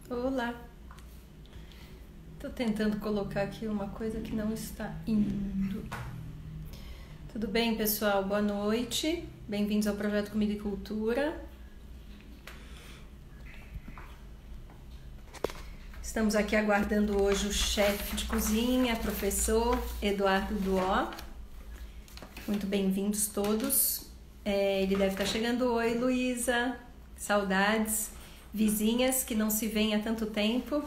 Olá. Tô tentando colocar aqui uma coisa que não está indo. Tudo bem, pessoal? Boa noite. Bem-vindos ao Projeto Comida e Cultura. Estamos aqui aguardando hoje o chefe de cozinha, professor Eduardo Duó. Muito bem-vindos todos. Ele deve estar chegando. Oi, Luísa. Saudades. Vizinhas que não se veem há tanto tempo.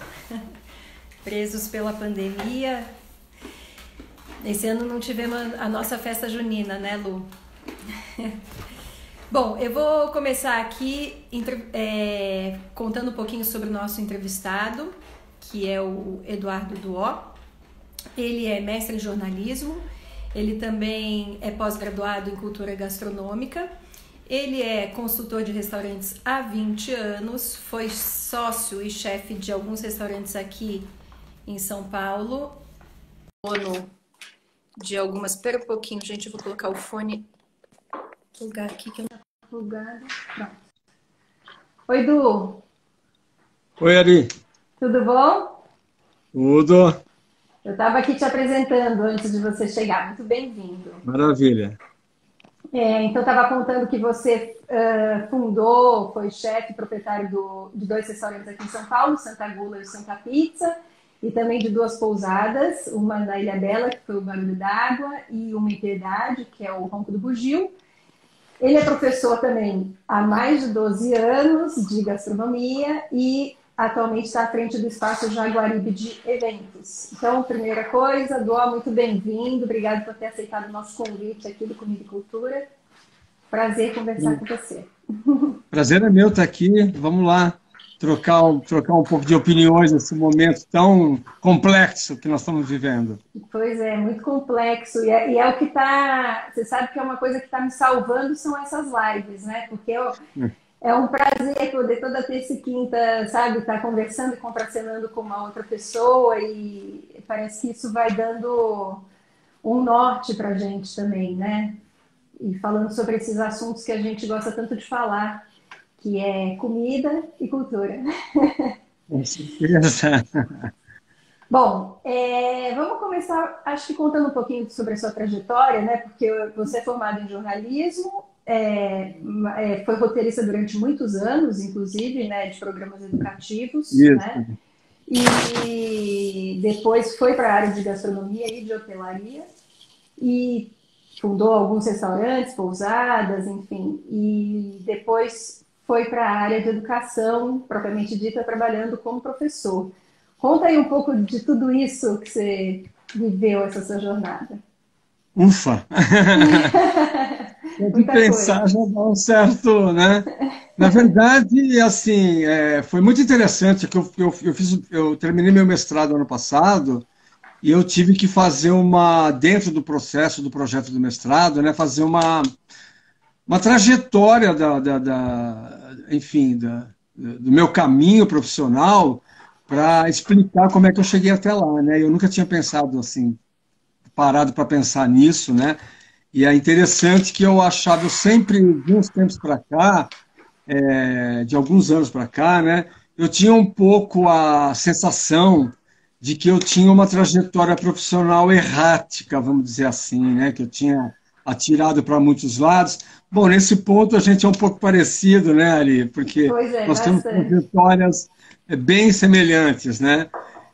Presos pela pandemia. Esse ano não tivemos a nossa festa junina, né, Lu? Bom, eu vou começar aqui contando um pouquinho sobre o nosso entrevistado, que é o Eduardo Duó. Ele é mestre em jornalismo, ele também é pós-graduado em cultura gastronômica, ele é consultor de restaurantes há 20 anos, foi sócio e chefe de alguns restaurantes aqui em São Paulo, dono de algumas... Espera um pouquinho, gente, eu vou colocar o fone no lugar aqui que eu não tô plugado. Pronto. Oi, Du. Oi, Ari. Tudo bom? Tudo. Eu estava aqui te apresentando antes de você chegar. Muito bem-vindo. Maravilha. Então, estava contando que você fundou, foi chefe, proprietário de dois restaurantes aqui em São Paulo, Santa Gula e Santa Pizza, e também de duas pousadas, uma na Ilha Bela, que foi o Barulho d'Água, e uma em Piedade, que é o Ronco do Bugio. Ele é professor também há mais de 12 anos de gastronomia e atualmente está à frente do espaço Jaguaribe de Eventos. Então, primeira coisa, Duó, muito bem-vindo. Obrigado por ter aceitado o nosso convite aqui do Comida e Cultura. Prazer conversar com você. Prazer é meu estar aqui. Vamos lá trocar um pouco de opiniões nesse momento tão complexo que nós estamos vivendo. Pois é, muito complexo. E é o que está... Você sabe que é uma coisa que está me salvando são essas lives, né? Porque é um prazer poder toda terça e quinta, sabe, estar conversando e contracenando com uma outra pessoa, e parece que isso vai dando um norte para a gente também, né? E falando sobre esses assuntos que a gente gosta tanto de falar, que é comida e cultura. Com certeza. Bom, vamos começar, acho que contando um pouquinho sobre a sua trajetória, né? Porque você é formado em jornalismo, foi roteirista durante muitos anos, inclusive, né, de programas educativos, né? Isso. E depois foi para a área de gastronomia e de hotelaria e fundou alguns restaurantes, pousadas, enfim. E depois foi para a área de educação, propriamente dita, trabalhando como professor. Conta aí um pouco de tudo isso que você viveu, essa sua jornada. Ufa! Só de Muita coisa. pensar já dá um certo, né? Na verdade, assim, foi muito interessante que eu terminei meu mestrado ano passado e eu tive que fazer dentro do processo do projeto do mestrado, né, fazer uma trajetória enfim, do meu caminho profissional para explicar como é que eu cheguei até lá, né? Eu nunca tinha pensado assim, parado para pensar nisso, né? E é interessante que eu achava, eu sempre, de uns tempos para cá, de alguns anos para cá, né? Eu tinha um pouco a sensação de que eu tinha uma trajetória profissional errática, vamos dizer assim, né? Que eu tinha atirado para muitos lados. Bom, nesse ponto a gente é um pouco parecido, né, Ari? Porque Pois é, nós temos bastante. trajetórias bem semelhantes, né?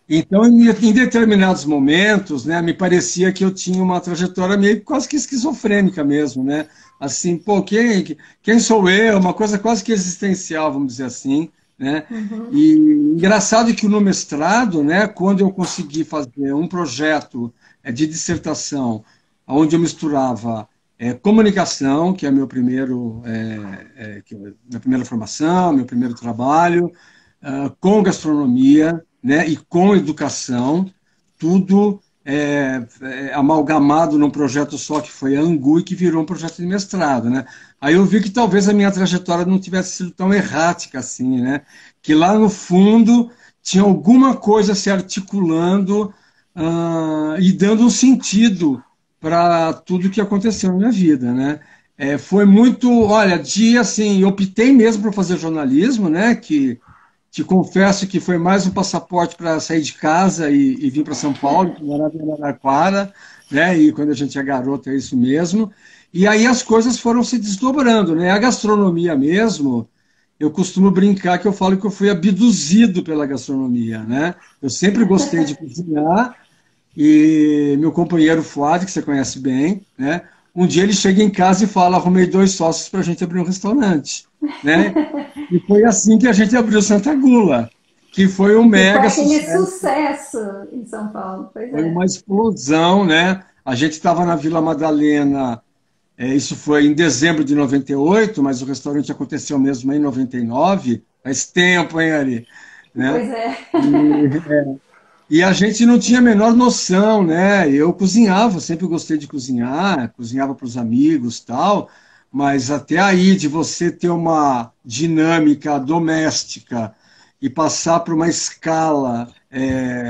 Então, em determinados momentos, né, me parecia que eu tinha uma trajetória meio quase que esquizofrênica mesmo, né? Assim, pô, quem sou eu? Uma coisa quase que existencial, vamos dizer assim, né? Uhum. E engraçado que no mestrado, né, quando eu consegui fazer um projeto de dissertação, onde eu misturava comunicação, que é meu primeiro, minha primeira formação, meu primeiro trabalho, com gastronomia, né, e com educação, tudo amalgamado num projeto só que foi a Angu e que virou um projeto de mestrado, né? Aí eu vi que talvez a minha trajetória não tivesse sido tão errática assim, né? Que lá no fundo tinha alguma coisa se articulando e dando um sentido para tudo que aconteceu na minha vida, né? Foi muito, olha, assim, eu optei mesmo por fazer jornalismo, né? Que Te confesso que foi mais um passaporte para sair de casa e vir para São Paulo, que morava em Araraquara, né? E quando a gente é garoto é isso mesmo. E aí as coisas foram se desdobrando, né? A gastronomia mesmo, eu costumo brincar que eu falo que eu fui abduzido pela gastronomia, né? Eu sempre gostei de cozinhar e meu companheiro Fuad, que você conhece bem, né? Um dia ele chega em casa e fala, arrumei 2 sócios para a gente abrir um restaurante, né? E foi assim que a gente abriu Santa Gula, que foi um E foi mega aquele sucesso, sucesso em São Paulo, pois foi é. uma explosão, né? A gente estava na Vila Madalena, isso foi em dezembro de 98, mas o restaurante aconteceu mesmo em 99, faz tempo, hein, Ari? Né? Pois é. E a gente não tinha a menor noção, né? Eu cozinhava, sempre gostei de cozinhar, cozinhava para os amigos, tal, mas até aí de você ter uma dinâmica doméstica e passar para uma escala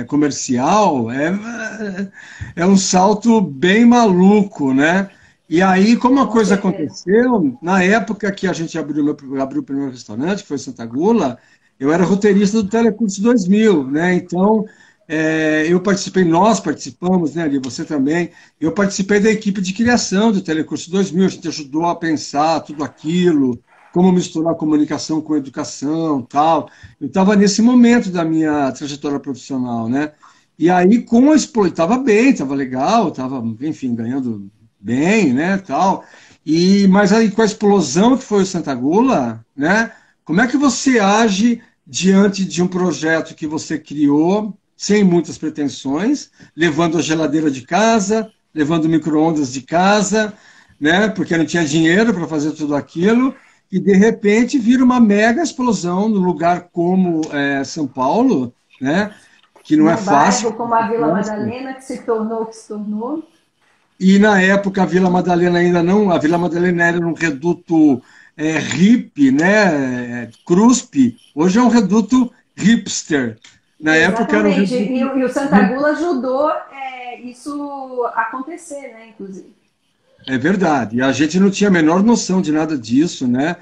comercial é um salto bem maluco, né? E aí, como a Com coisa certeza. aconteceu, na época que a gente abriu o primeiro restaurante, que foi Santa Gula, eu era roteirista do Telecurso 2000, né? Então, eu participei, nós participamos, né, ali, você também, eu participei da equipe de criação do Telecurso 2000, a gente ajudou a pensar tudo aquilo, como misturar comunicação com educação, tal. Eu estava nesse momento da minha trajetória profissional, né? E aí, com a estava bem, estava legal, estava, enfim, ganhando bem, né, tal. Mas aí, com a explosão que foi o Santa Gula, né? Como é que você age diante de um projeto que você criou sem muitas pretensões, levando a geladeira de casa, levando o micro-ondas de casa, né? Porque não tinha dinheiro para fazer tudo aquilo, e de repente vira uma mega explosão num lugar como São Paulo, né? Que não é Num fácil. bairro como a Vila Madalena, que se tornou o que se tornou. E na época a Vila Madalena ainda não, a Vila Madalena era um reduto hippie, né? CRUSP. Hoje é um reduto hipster. Na época era um Exatamente. E, reduto. e o Santa Gula ajudou isso acontecer, né, inclusive. É verdade. E a gente não tinha a menor noção de nada disso, né?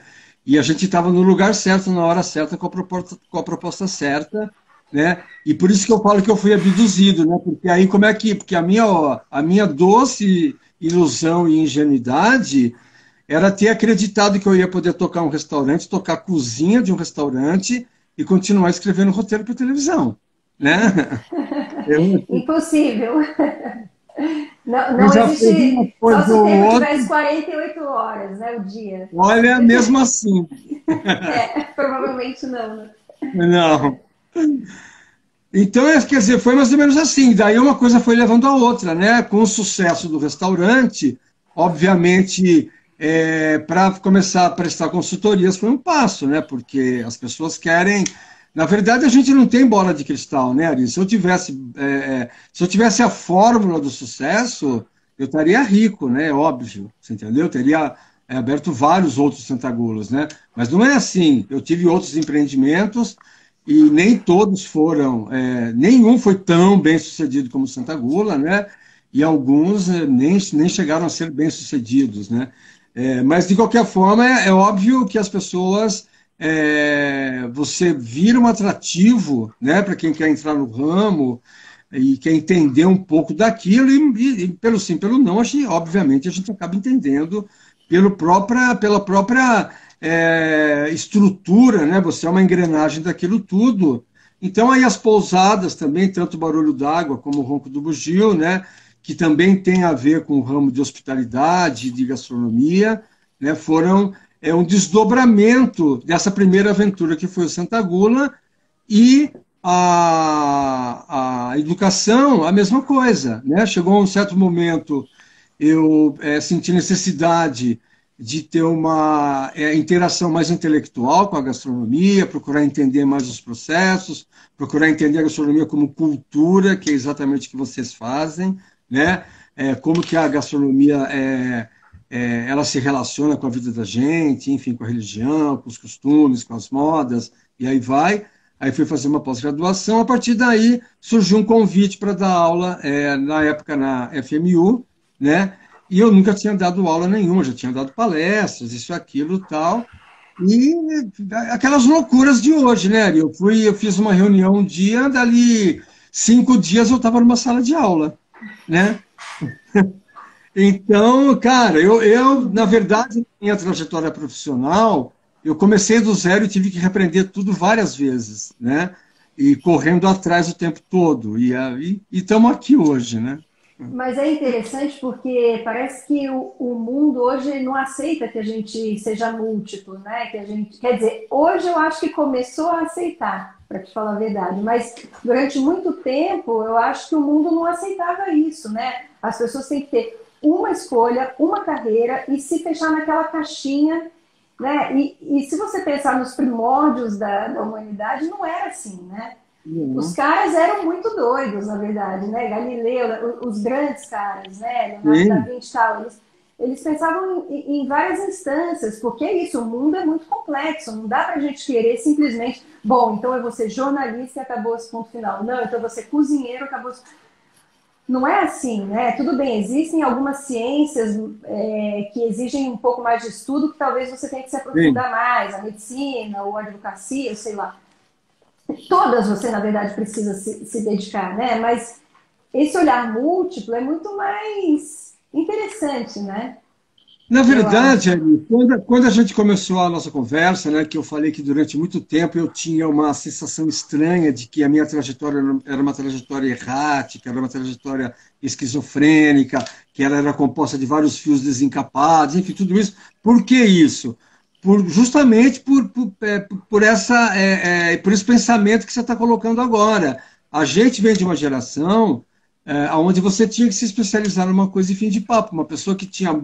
E a gente estava no lugar certo, na hora certa, com a proposta certa, né? E por isso que eu falo que eu fui abduzido, né? Porque aí como é que... Porque a minha doce ilusão e ingenuidade era ter acreditado que eu ia poder tocar um restaurante, tocar a cozinha de um restaurante e continuar escrevendo roteiro para televisão, né? Eu, Impossível. Não, eu não já fiz uma existe. Só coisa se o ou tempo outra, tivesse 48 horas, né? O dia. olha, mesmo assim, Provavelmente não, né? não. Então, quer dizer, foi mais ou menos assim. Daí uma coisa foi levando a outra, né? Com o sucesso do restaurante, obviamente, para começar a prestar consultorias foi um passo, né? Porque as pessoas querem. Na verdade, a gente não tem bola de cristal, né, Ari? Se eu tivesse a fórmula do sucesso, eu estaria rico, né? Óbvio, você entendeu? Eu teria aberto vários outros Santa Gulas, né? Mas não é assim. Eu tive outros empreendimentos e nem todos foram, nenhum foi tão bem sucedido como Santa Gula, né? E alguns nem chegaram a ser bem sucedidos, né? Mas de qualquer forma é óbvio que as pessoas você vira um atrativo, né? Para quem quer entrar no ramo e quer entender um pouco daquilo e pelo sim, pelo não, obviamente a gente acaba entendendo pela própria estrutura, né? Você é uma engrenagem daquilo tudo. Então, aí as pousadas também, tanto o barulho d'água como o ronco do bugio, né? Que também tem a ver com o ramo de hospitalidade, de gastronomia, né? Foram um desdobramento dessa primeira aventura que foi o Santa Gula e a educação, a mesma coisa, né? Chegou um certo momento, eu senti necessidade de ter uma interação mais intelectual com a gastronomia, procurar entender mais os processos, procurar entender a gastronomia como cultura, que é exatamente o que vocês fazem, né? Como que a gastronomia ela se relaciona com a vida da gente, enfim, com a religião, com os costumes, com as modas, e aí vai. Aí fui fazer uma pós-graduação, a partir daí surgiu um convite para dar aula, na época na FMU, né? E eu nunca tinha dado aula nenhuma, já tinha dado palestras, isso, aquilo, tal. E aquelas loucuras de hoje, né? Eu fiz uma reunião um dia, dali 5 dias eu estava numa sala de aula, né? Então, cara, na verdade, na minha trajetória profissional, eu comecei do zero e tive que reaprender tudo várias vezes, né? E correndo atrás o tempo todo. E estamos aqui hoje, né? Mas é interessante porque parece que o mundo hoje não aceita que a gente seja múltiplo, né? Que a gente, quer dizer, hoje eu acho que começou a aceitar, para te falar a verdade, mas durante muito tempo eu acho que o mundo não aceitava isso, né? As pessoas têm que ter uma escolha, uma carreira e se fechar naquela caixinha, né? E se você pensar nos primórdios da humanidade, não era assim, né? Os Uhum. caras eram muito doidos, na verdade, né? Galileu, os grandes caras, né? Leonardo da Sim, Vinci e tal, eles pensavam em várias instâncias, porque é isso, o mundo é muito complexo, não dá pra gente querer simplesmente, bom, então eu vou ser jornalista e acabou esse ponto final. Não, então eu vou ser cozinheiro, acabou esse... Não é assim, né? Tudo bem, existem algumas ciências que exigem um pouco mais de estudo, que talvez você tenha que se sim. aprofundar mais, a medicina ou a advocacia, sei lá. Todas você, na verdade, precisa se dedicar, né? Mas esse olhar múltiplo é muito mais interessante, né? Na Eu verdade, acho. Ari, quando a gente começou a nossa conversa, né, que eu falei que durante muito tempo eu tinha uma sensação estranha de que a minha trajetória era uma trajetória errática, era uma trajetória esquizofrênica, que ela era composta de vários fios desencapados, enfim, tudo isso. Por que isso? Justamente por esse pensamento que você está colocando agora. A gente vem de uma geração onde você tinha que se especializar numa coisa e fim de papo. Uma pessoa que tinha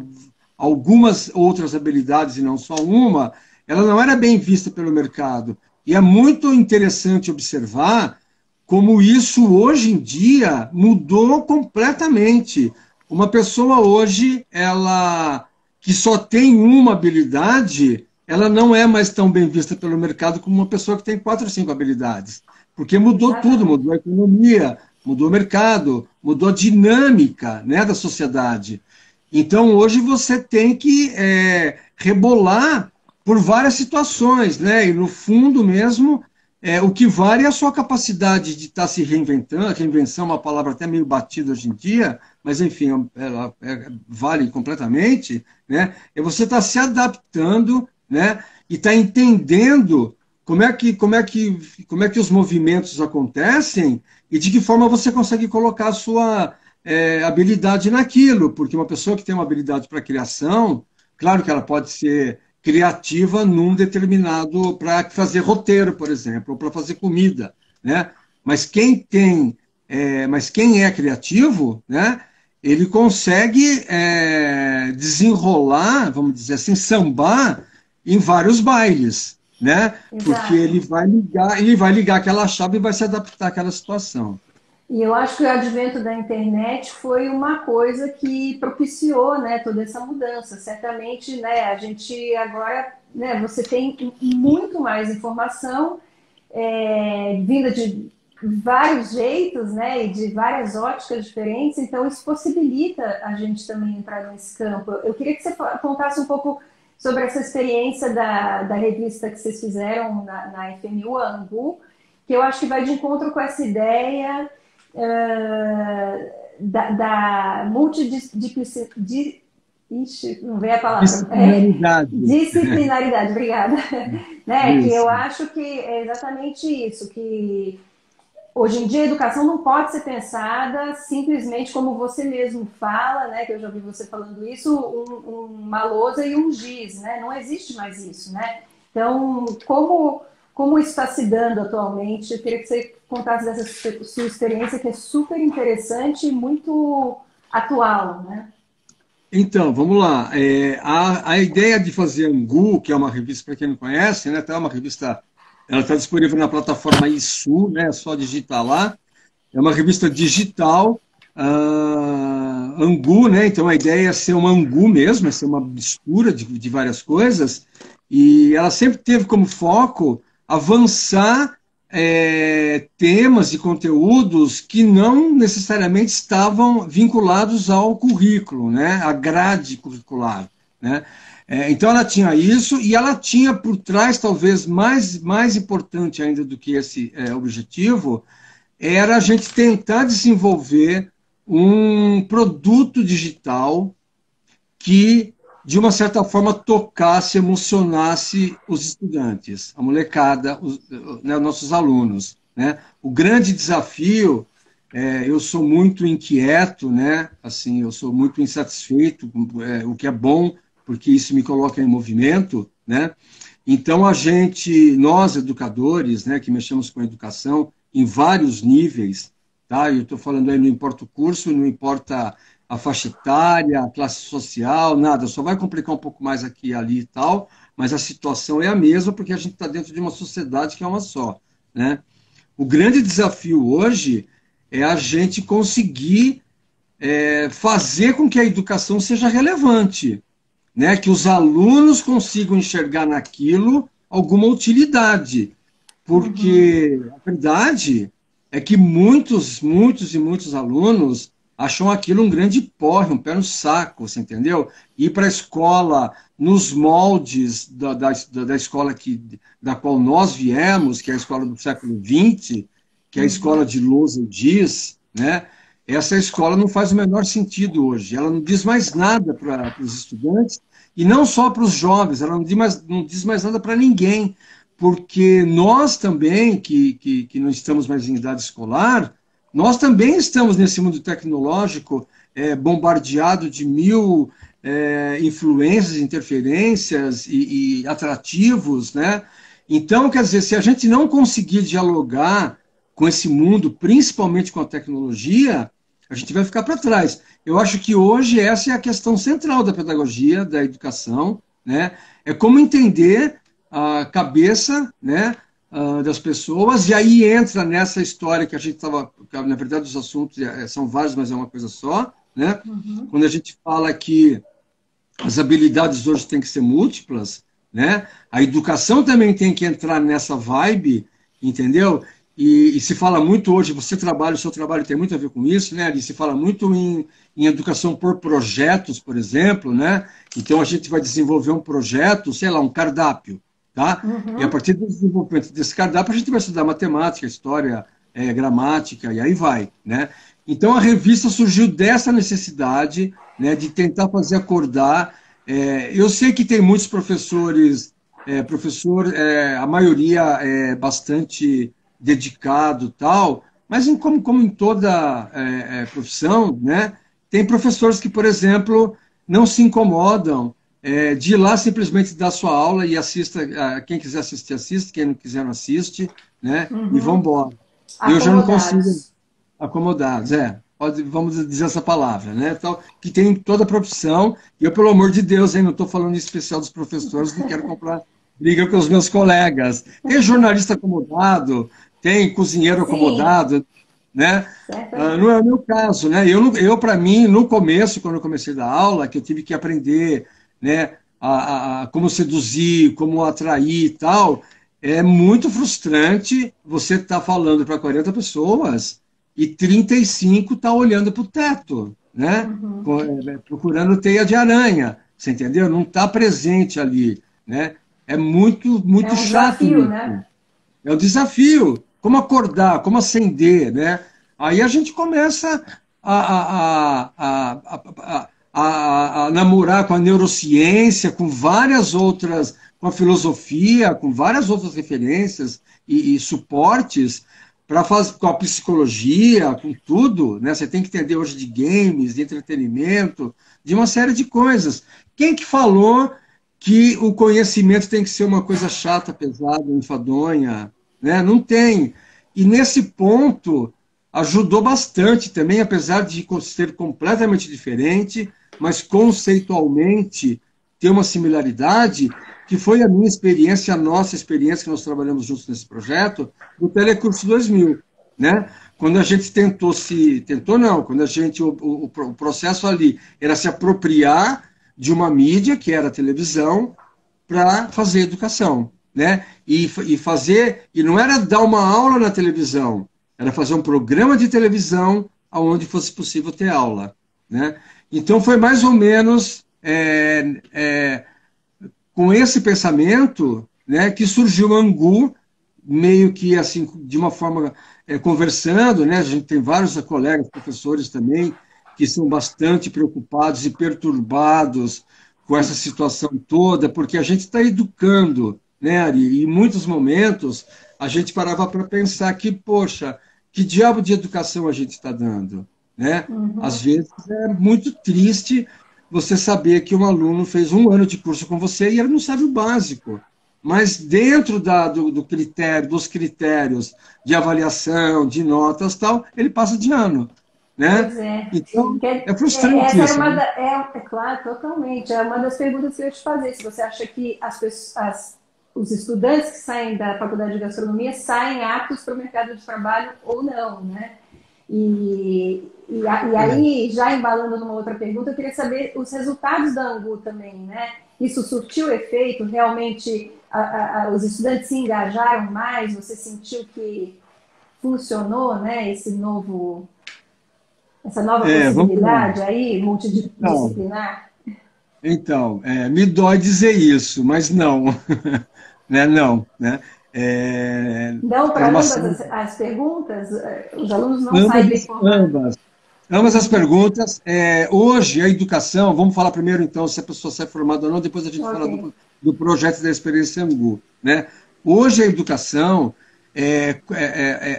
algumas outras habilidades e não só uma, ela não era bem vista pelo mercado. E é muito interessante observar como isso hoje em dia mudou completamente. Uma pessoa hoje, ela que só tem uma habilidade, ela não é mais tão bem vista pelo mercado como uma pessoa que tem 4 ou 5 habilidades. Porque mudou tudo, Exatamente. mudou a economia, mudou o mercado, mudou a dinâmica, né, da sociedade. Então, hoje você tem que rebolar por várias situações, né? E no fundo mesmo, o que vale é a sua capacidade de estar se reinventando. Reinvenção é uma palavra até meio batida hoje em dia, mas enfim, ela vale completamente, né? É você estar se adaptando, né? E estar entendendo como é que os movimentos acontecem e de que forma você consegue colocar a sua habilidade naquilo, porque uma pessoa que tem uma habilidade para criação, claro que ela pode ser criativa num determinado, para fazer roteiro, por exemplo, ou para fazer comida, né? Mas quem é criativo, né? Ele consegue desenrolar, vamos dizer assim, sambar em vários bailes, né? Porque Exato. ele vai ligar aquela chave e vai se adaptar àquela situação. E eu acho que o advento da internet foi uma coisa que propiciou, né, toda essa mudança. Certamente, né, a gente agora, né, você tem muito mais informação vinda de vários jeitos, né, e de várias óticas diferentes. Então, isso possibilita a gente também entrar nesse campo. Eu queria que você contasse um pouco sobre essa experiência da revista que vocês fizeram na FMU, a Angu, que eu acho que vai de encontro com essa ideia da multidisciplinaridade. Ixi, não veio a palavra. Disciplinaridade. Disciplinaridade, obrigada. Né? Que eu Isso. acho que é exatamente isso, que hoje em dia a educação não pode ser pensada simplesmente como você mesmo fala, né? Que eu já ouvi você falando isso, uma lousa e um giz, né? Não existe mais isso, né? Então, como isso está se dando atualmente? Eu queria que você contasse dessa sua experiência, que é super interessante e muito atual, né? Então, vamos lá. A ideia de fazer Angu, que é uma revista, para quem não conhece, né, tá uma revista, ela está disponível na plataforma Issu, né, é só digitar lá. É uma revista digital, Angu, né? Então a ideia é ser uma Angu mesmo, é ser uma mistura de várias coisas. E ela sempre teve como foco avançar temas e conteúdos que não necessariamente estavam vinculados ao currículo, né? À grade curricular, né? Então ela tinha isso, e ela tinha por trás, talvez mais importante ainda do que esse objetivo, era a gente tentar desenvolver um produto digital que, de uma certa forma, tocasse, emocionasse os estudantes, a molecada, né, nossos alunos. Né? O grande desafio, eu sou muito inquieto, né? Assim, eu sou muito insatisfeito, o que é bom, porque isso me coloca em movimento, né? Então, nós educadores, né, que mexemos com a educação em vários níveis, tá? Eu estou falando aí, não importa o curso, não importa a faixa etária, a classe social, nada, só vai complicar um pouco mais aqui e ali e tal, mas a situação é a mesma, porque a gente está dentro de uma sociedade que é uma só, né? O grande desafio hoje é a gente conseguir fazer com que a educação seja relevante, né? Que os alunos consigam enxergar naquilo alguma utilidade, porque a verdade é que muitos e muitos alunos acham aquilo um grande porre, um pé no saco, você entendeu? Ir para a escola nos moldes da escola da qual nós viemos, que é a escola do século XX, que é a escola de Lousa Diz, né? Essa escola não faz o menor sentido hoje. Ela não diz mais nada para os estudantes, e não só para os jovens, ela não diz mais nada para ninguém, porque nós também, que não estamos mais em idade escolar, nós também estamos nesse mundo tecnológico bombardeado de mil influências, interferências e atrativos, né? Então, quer dizer, se a gente não conseguir dialogar com esse mundo, principalmente com a tecnologia, a gente vai ficar para trás. Eu acho que hoje essa é a questão central da pedagogia, da educação, né? É como entender a cabeça, né, das pessoas, e aí entra nessa história que a gente estava, na verdade os assuntos são vários, mas é uma coisa só, né? Quando a gente fala que as habilidades hoje têm que ser múltiplas, né? A educação também tem que entrar nessa vibe, entendeu? E se fala muito hoje, o seu trabalho tem muito a ver com isso, né? E se fala muito em educação por projetos, por exemplo, né? Então a gente vai desenvolver um projeto, sei lá, um cardápio, tá? E a partir do desenvolvimento desse cardápio a gente vai estudar matemática, história, gramática, e aí vai, né? Então a revista surgiu dessa necessidade, né, de tentar fazer acordar. Eu sei que tem muitos professores, a maioria é bastante dedicado tal, mas como em toda profissão, né, tem professores que, por exemplo, não se incomodam de ir lá simplesmente dar sua aula e assista, quem quiser assistir, assiste, quem não quiser não assiste, né, e vão embora. Eu já não consigo... Acomodados, vamos dizer essa palavra, né? Então, que tem toda a profissão, e eu, pelo amor de Deus, não estou falando em especial dos professores, não quero comprar briga com os meus colegas. Tem jornalista acomodado, tem cozinheiro acomodado, né? Não é o meu caso, né? Eu para mim, no começo, quando eu comecei a dar aula, que eu tive que aprender, né, a como seduzir, como atrair e tal, é muito frustrante você estar falando para 40 pessoas e 35 tá olhando para o teto, né? Procurando teia de aranha, você entendeu? Não está presente ali, né? É muito chato. Desafio, né? É um desafio. Como acordar, como acender, né? Aí a gente começa a namorar com a neurociência, com várias outras, com a filosofia, com várias outras referências e suportes, para fazer com a psicologia, com tudo, né? Você tem que entender hoje de games, de entretenimento, de uma série de coisas. Quem que falou que o conhecimento tem que ser uma coisa chata, pesada, enfadonha, né? Não tem. E nesse ponto ajudou bastante também, apesar de ser completamente diferente, mas conceitualmente ter uma similaridade, que foi a minha experiência, a nossa experiência, que nós trabalhamos juntos nesse projeto, do Telecurso 2000, né? Quando a gente quando a gente, o processo ali era se apropriar de uma mídia, que era a televisão, para fazer educação, né? E não era dar uma aula na televisão, era fazer um programa de televisão onde fosse possível ter aula, né? Então foi mais ou menos com esse pensamento, né, que surgiu o Angu, meio que assim, de uma forma conversando, né? A gente tem vários colegas, professores também, que são bastante preocupados e perturbados com essa situação toda, porque a gente está educando, né, Ari? E em muitos momentos a gente parava para pensar que, poxa, que diabo de educação a gente está dando, né? Às vezes é muito triste você saber que um aluno fez 1 ano de curso com você e ele não sabe o básico. Mas dentro do critério, dos critérios de avaliação, de notas tal, ele passa de ano, né? Pois é. Então, é frustrante Essa era isso, né? é claro, totalmente. É uma das perguntas que eu ia te fazer. Se você acha que os estudantes que saem da faculdade de gastronomia saem aptos para o mercado de trabalho ou não, né? E aí, já embalando numa outra pergunta, eu queria saber os resultados da Angu também, né? Isso surtiu efeito? Realmente os estudantes se engajaram mais? Você sentiu que funcionou, né? Essa nova possibilidade aí, multidisciplinar? Então, me dói dizer isso, mas não, né? Não, né? Não, para Era uma ambas as perguntas, os alunos não saem bem formados. Ambas as perguntas. Hoje, a educação, vamos falar primeiro, então, se a pessoa sai formada ou não, depois a gente fala do projeto da experiência Angu, né? Hoje, a educação,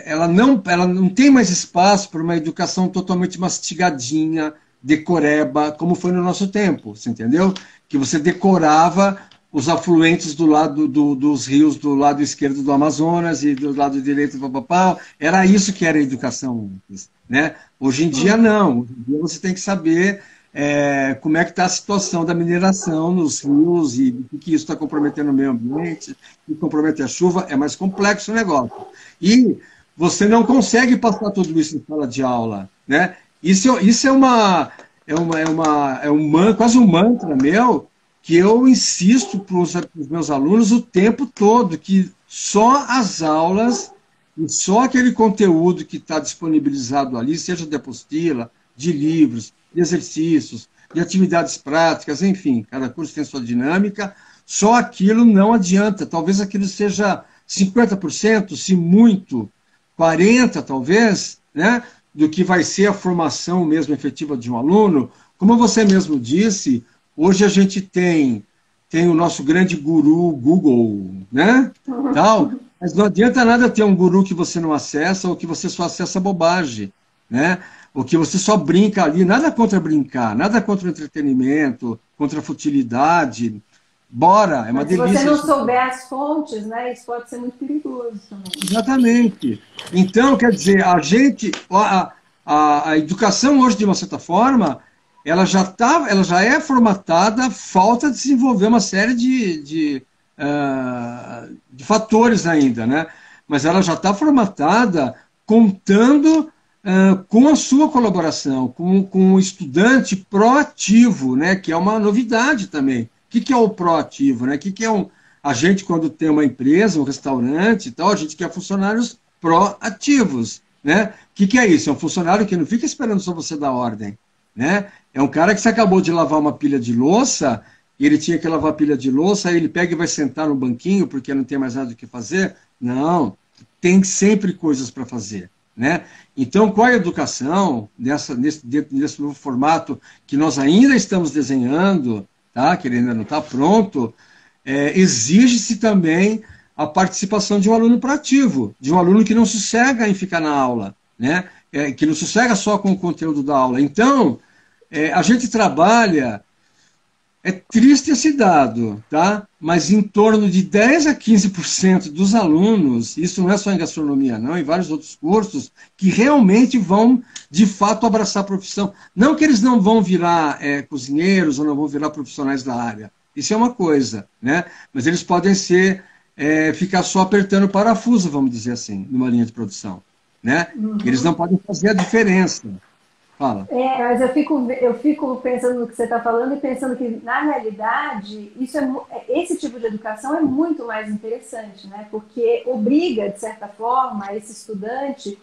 ela não tem mais espaço para uma educação totalmente mastigadinha, decoreba, como foi no nosso tempo, você entendeu? Que você decorava os afluentes do lado dos rios do lado esquerdo do Amazonas e do lado direito do Papapá. Era isso que era a educação antes, né? Hoje em dia, não. Hoje em dia você tem que saber como é que está a situação da mineração nos rios e o que isso está comprometendo o meio ambiente, que compromete a chuva. É mais complexo o negócio. E você não consegue passar tudo isso em sala de aula, né? Isso quase um mantra meu, que eu insisto para os meus alunos o tempo todo, que só as aulas e só aquele conteúdo que está disponibilizado ali, seja de apostila, de livros, de exercícios, de atividades práticas, enfim, cada curso tem sua dinâmica, só aquilo não adianta. Talvez aquilo seja 50%, se muito, 40% talvez, né, do que vai ser a formação mesmo efetiva de um aluno. Como você mesmo disse, hoje a gente tem o nosso grande guru Google, né? Tal, mas não adianta nada ter um guru que você não acessa ou que você só acessa bobagem, né? Ou que você só brinca ali. Nada contra brincar, nada contra o entretenimento, contra a futilidade. Bora, é uma delícia. Se você não souber as fontes, né? Isso pode ser muito perigoso também. Exatamente. Então, quer dizer, a educação hoje, de uma certa forma, ela já é formatada, falta desenvolver uma série de fatores ainda, né? Mas ela já está formatada contando com a sua colaboração, com o estudante proativo, né? Que é uma novidade também. O que é o proativo, né? O que é a gente, quando tem uma empresa, um restaurante e tal, a gente quer funcionários proativos, né? O que é isso? É um funcionário que não fica esperando só você dar ordem, né? É um cara que você acabou de lavar uma pilha de louça, e ele tinha que lavar a pilha de louça, aí ele pega e vai sentar no banquinho porque não tem mais nada o que fazer. Não, tem sempre coisas para fazer, né? Então, qual é a educação nesse novo formato que nós ainda estamos desenhando, tá? Que ele ainda não está pronto, exige-se também a participação de um aluno proativo, de um aluno que não sossega em ficar na aula, né? Que não sossega só com o conteúdo da aula. Então, a gente trabalha, é triste esse dado, tá? Mas em torno de 10 a 15% dos alunos, isso não é só em gastronomia, não, em vários outros cursos, que realmente vão, de fato, abraçar a profissão. Não que eles não vão virar cozinheiros ou não vão virar profissionais da área. Isso é uma coisa, né? Mas eles podem ficar só apertando o parafuso, vamos dizer assim, numa linha de produção, né? Eles não podem fazer a diferença. Fala. Mas eu fico pensando no que você está falando e pensando que, na realidade, esse tipo de educação é muito mais interessante, né? Porque obriga, de certa forma, esse estudante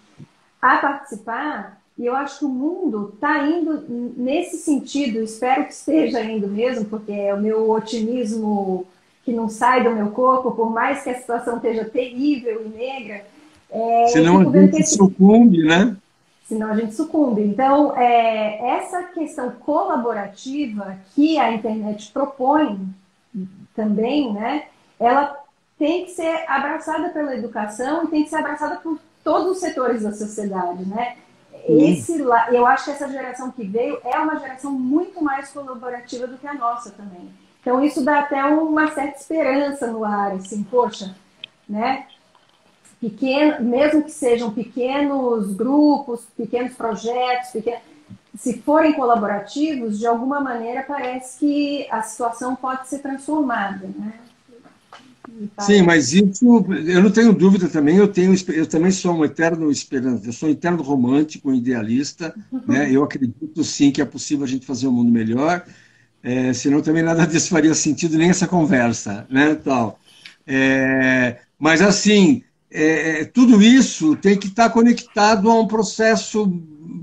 a participar, e eu acho que o mundo está indo nesse sentido, espero que esteja indo mesmo, porque é o meu otimismo que não sai do meu corpo, por mais que a situação esteja terrível e negra, Senão a gente sucumbe, né? Senão a gente sucumbe. Então, essa questão colaborativa que a internet propõe também, né, ela tem que ser abraçada pela educação e tem que ser abraçada por todos os setores da sociedade, né? Eu acho que essa geração que veio é uma geração muito mais colaborativa do que a nossa também. Então, isso dá até uma certa esperança no ar, assim, poxa, né? Mesmo que sejam pequenos grupos, pequenos projetos, se forem colaborativos, de alguma maneira parece que a situação pode ser transformada, né? Sim, mas isso, eu não tenho dúvida também, eu também sou um eterno esperança, eu sou um eterno romântico, um idealista, né? Eu acredito sim que é possível a gente fazer um mundo melhor, senão também nada disso faria sentido, nem essa conversa, né? Tal. Mas assim, tudo isso tem que estar conectado a um processo,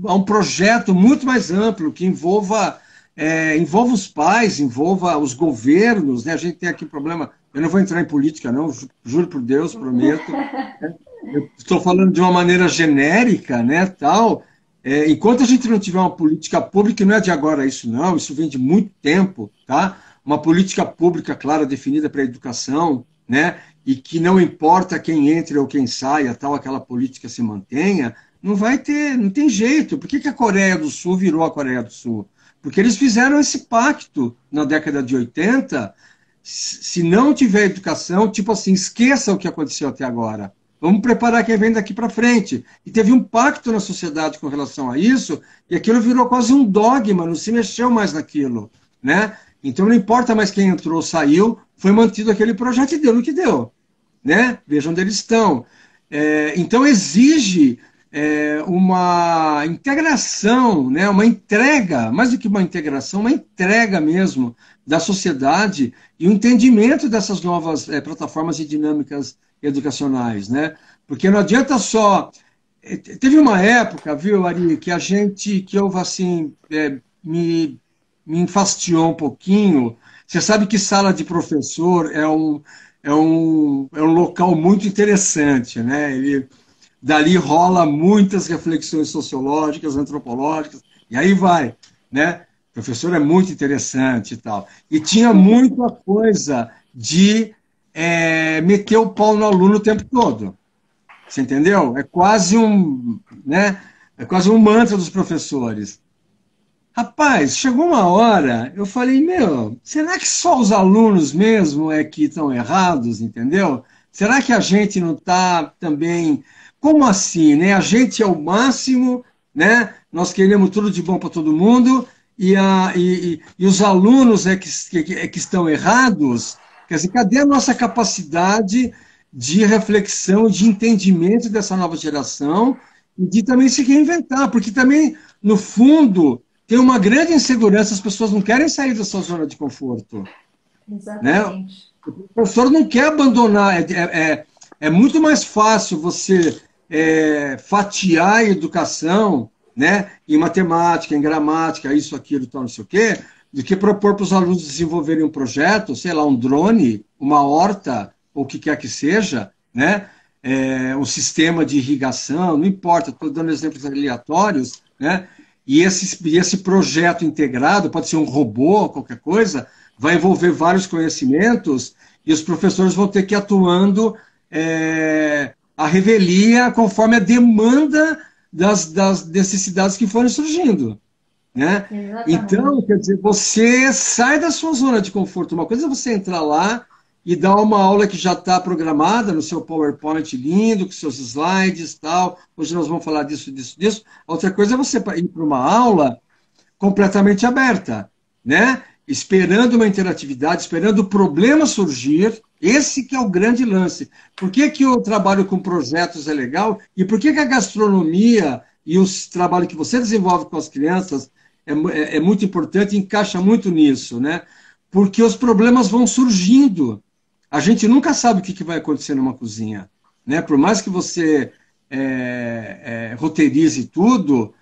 a um projeto muito mais amplo, que envolva os pais, envolva os governos, né? A gente tem aqui um problema. Eu não vou entrar em política, não, juro por Deus, prometo. Eu estou falando de uma maneira genérica, né, tal. Enquanto a gente não tiver uma política pública, não é de agora isso, não, isso vem de muito tempo, tá? Uma política pública clara, definida para a educação, né, e que não importa quem entre ou quem saia, tal, aquela política se mantenha, não tem jeito. Por que a Coreia do Sul virou a Coreia do Sul? Porque eles fizeram esse pacto na década de 80. Se não tiver educação, tipo assim, esqueça o que aconteceu até agora. Vamos preparar quem vem daqui para frente. E teve um pacto na sociedade com relação a isso, e aquilo virou quase um dogma, não se mexeu mais naquilo, né? Então não importa mais quem entrou ou saiu, foi mantido aquele projeto e deu no que deu, né? Vejam onde eles estão. Então exige uma integração, né? Uma entrega, mais do que uma integração, uma entrega mesmo da sociedade e o entendimento dessas novas plataformas e dinâmicas educacionais, né? Porque não adianta só... Teve uma época, viu, Ari, que eu, assim, me enfastiou um pouquinho. Você sabe que sala de professor é um local muito interessante, né? Dali rola muitas reflexões sociológicas, antropológicas, e aí vai, né? O professor é muito interessante e tal. E tinha muita coisa de meter o pau no aluno o tempo todo. Você entendeu? É quase né? É quase um mantra dos professores. Rapaz, chegou uma hora, eu falei, será que só os alunos mesmo que estão errados, entendeu? Será que a gente não está também... Como assim, né? A gente é o máximo, né? Nós queremos tudo de bom para todo mundo, e os alunos que estão errados. Quer dizer, cadê a nossa capacidade de reflexão, de entendimento dessa nova geração e de também se reinventar? Porque também, no fundo, tem uma grande insegurança, as pessoas não querem sair da sua zona de conforto. Exatamente. Né? O professor não quer abandonar, é muito mais fácil você fatiar a educação, né, em matemática, em gramática, isso, aquilo, tal, não sei o quê, do que propor para os alunos desenvolverem um projeto, sei lá, um drone, uma horta, ou o que quer que seja, né, um sistema de irrigação, não importa, estou dando exemplos aleatórios, né, e esse projeto integrado, pode ser um robô, qualquer coisa, vai envolver vários conhecimentos, e os professores vão ter que ir atuando a revelia conforme a demanda das necessidades que forem surgindo, né? Então, quer dizer, você sai da sua zona de conforto. Uma coisa é você entrar lá e dar uma aula que já está programada no seu PowerPoint lindo, com seus slides e tal. Hoje nós vamos falar disso, disso, disso. Outra coisa é você ir para uma aula completamente aberta, né? Esperando uma interatividade, esperando o problema surgir. Esse que é o grande lance. Por que o trabalho com projetos é legal? E por que a gastronomia e os trabalhos que você desenvolve com as crianças é muito importante e encaixa muito nisso, né? Porque os problemas vão surgindo. A gente nunca sabe o que vai acontecer numa cozinha, né? Por mais que você roteirize tudo,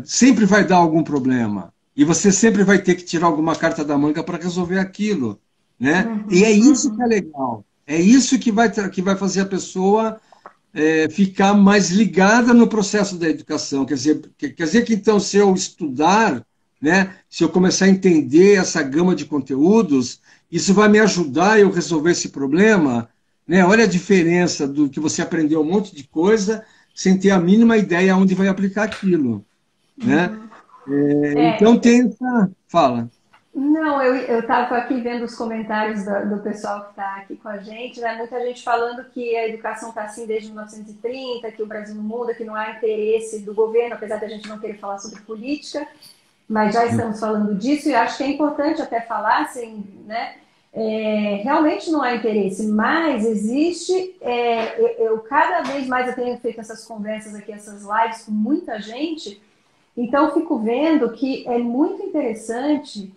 sempre vai dar algum problema. E você sempre vai ter que tirar alguma carta da manga para resolver aquilo, né? E é isso que é legal. É isso que vai fazer a pessoa ficar mais ligada no processo da educação. Quer dizer que, então, se eu estudar, né, se eu começar a entender essa gama de conteúdos, isso vai me ajudar a eu resolver esse problema, né? Olha a diferença do que você aprendeu um monte de coisa sem ter a mínima ideia onde vai aplicar aquilo, né? Então tem essa... Fala. Não, eu estava aqui vendo os comentários do pessoal que está aqui com a gente, né? Muita gente falando que a educação está assim desde 1930, que o Brasil não muda, que não há interesse do governo, apesar de a gente não querer falar sobre política, mas já estamos falando disso e acho que é importante até falar, assim, né? Realmente não há interesse, mas existe, eu cada vez mais eu tenho feito essas conversas aqui, essas lives com muita gente, então eu fico vendo que é muito interessante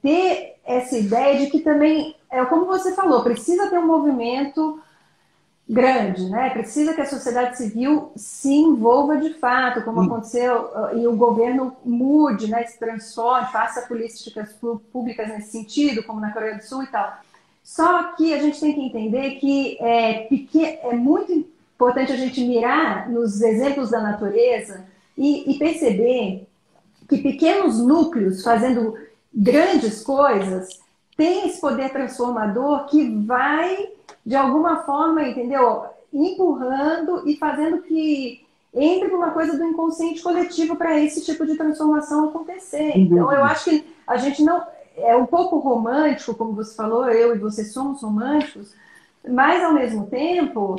ter essa ideia de que também, como você falou, precisa ter um movimento grande, né? Precisa que a sociedade civil se envolva de fato, como aconteceu, e o governo mude, né? Se transforme, faça políticas públicas nesse sentido, como na Coreia do Sul e tal. Só que a gente tem que entender que é muito importante a gente mirar nos exemplos da natureza e perceber que pequenos núcleos fazendo grandes coisas têm esse poder transformador que vai, de alguma forma, entendeu? Empurrando e fazendo que entre uma coisa do inconsciente coletivo para esse tipo de transformação acontecer. Então, eu acho que a gente não... É um pouco romântico, como você falou, eu e você somos românticos, mas, ao mesmo tempo...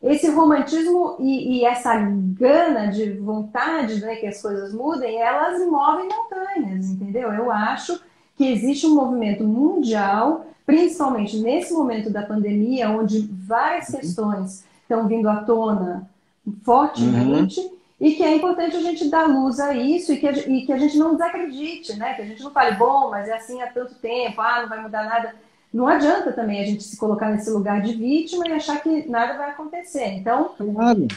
Esse romantismo e essa gana de vontade, né, que as coisas mudem, elas movem montanhas, entendeu? Eu acho que existe um movimento mundial, principalmente nesse momento da pandemia, onde várias questões estão vindo à tona fortemente, e que é importante a gente dar luz a isso e que a gente não desacredite, né? Que a gente não fale, bom, mas é assim há tanto tempo, não vai mudar nada. Não adianta também a gente se colocar nesse lugar de vítima e achar que nada vai acontecer. Então, claro,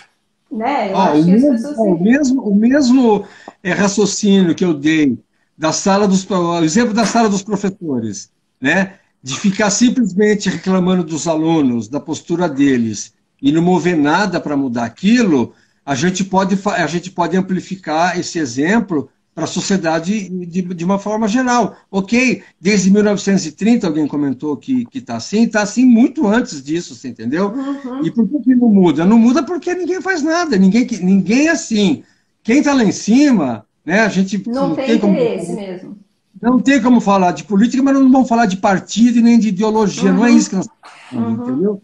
né, eu acho que as pessoas têm o mesmo raciocínio que eu dei o exemplo da sala dos professores, né? De ficar simplesmente reclamando dos alunos, da postura deles, e não mover nada para mudar aquilo, a gente pode amplificar esse exemplo para a sociedade de uma forma geral. Ok, desde 1930, alguém comentou que está assim muito antes disso, você entendeu? E por que não muda? Não muda porque ninguém faz nada, ninguém é assim. Quem está lá em cima, né, a gente não tem interesse mesmo. Não tem como falar de política, mas não vamos falar de partido e nem de ideologia, não é isso que nós estamos falando, entendeu?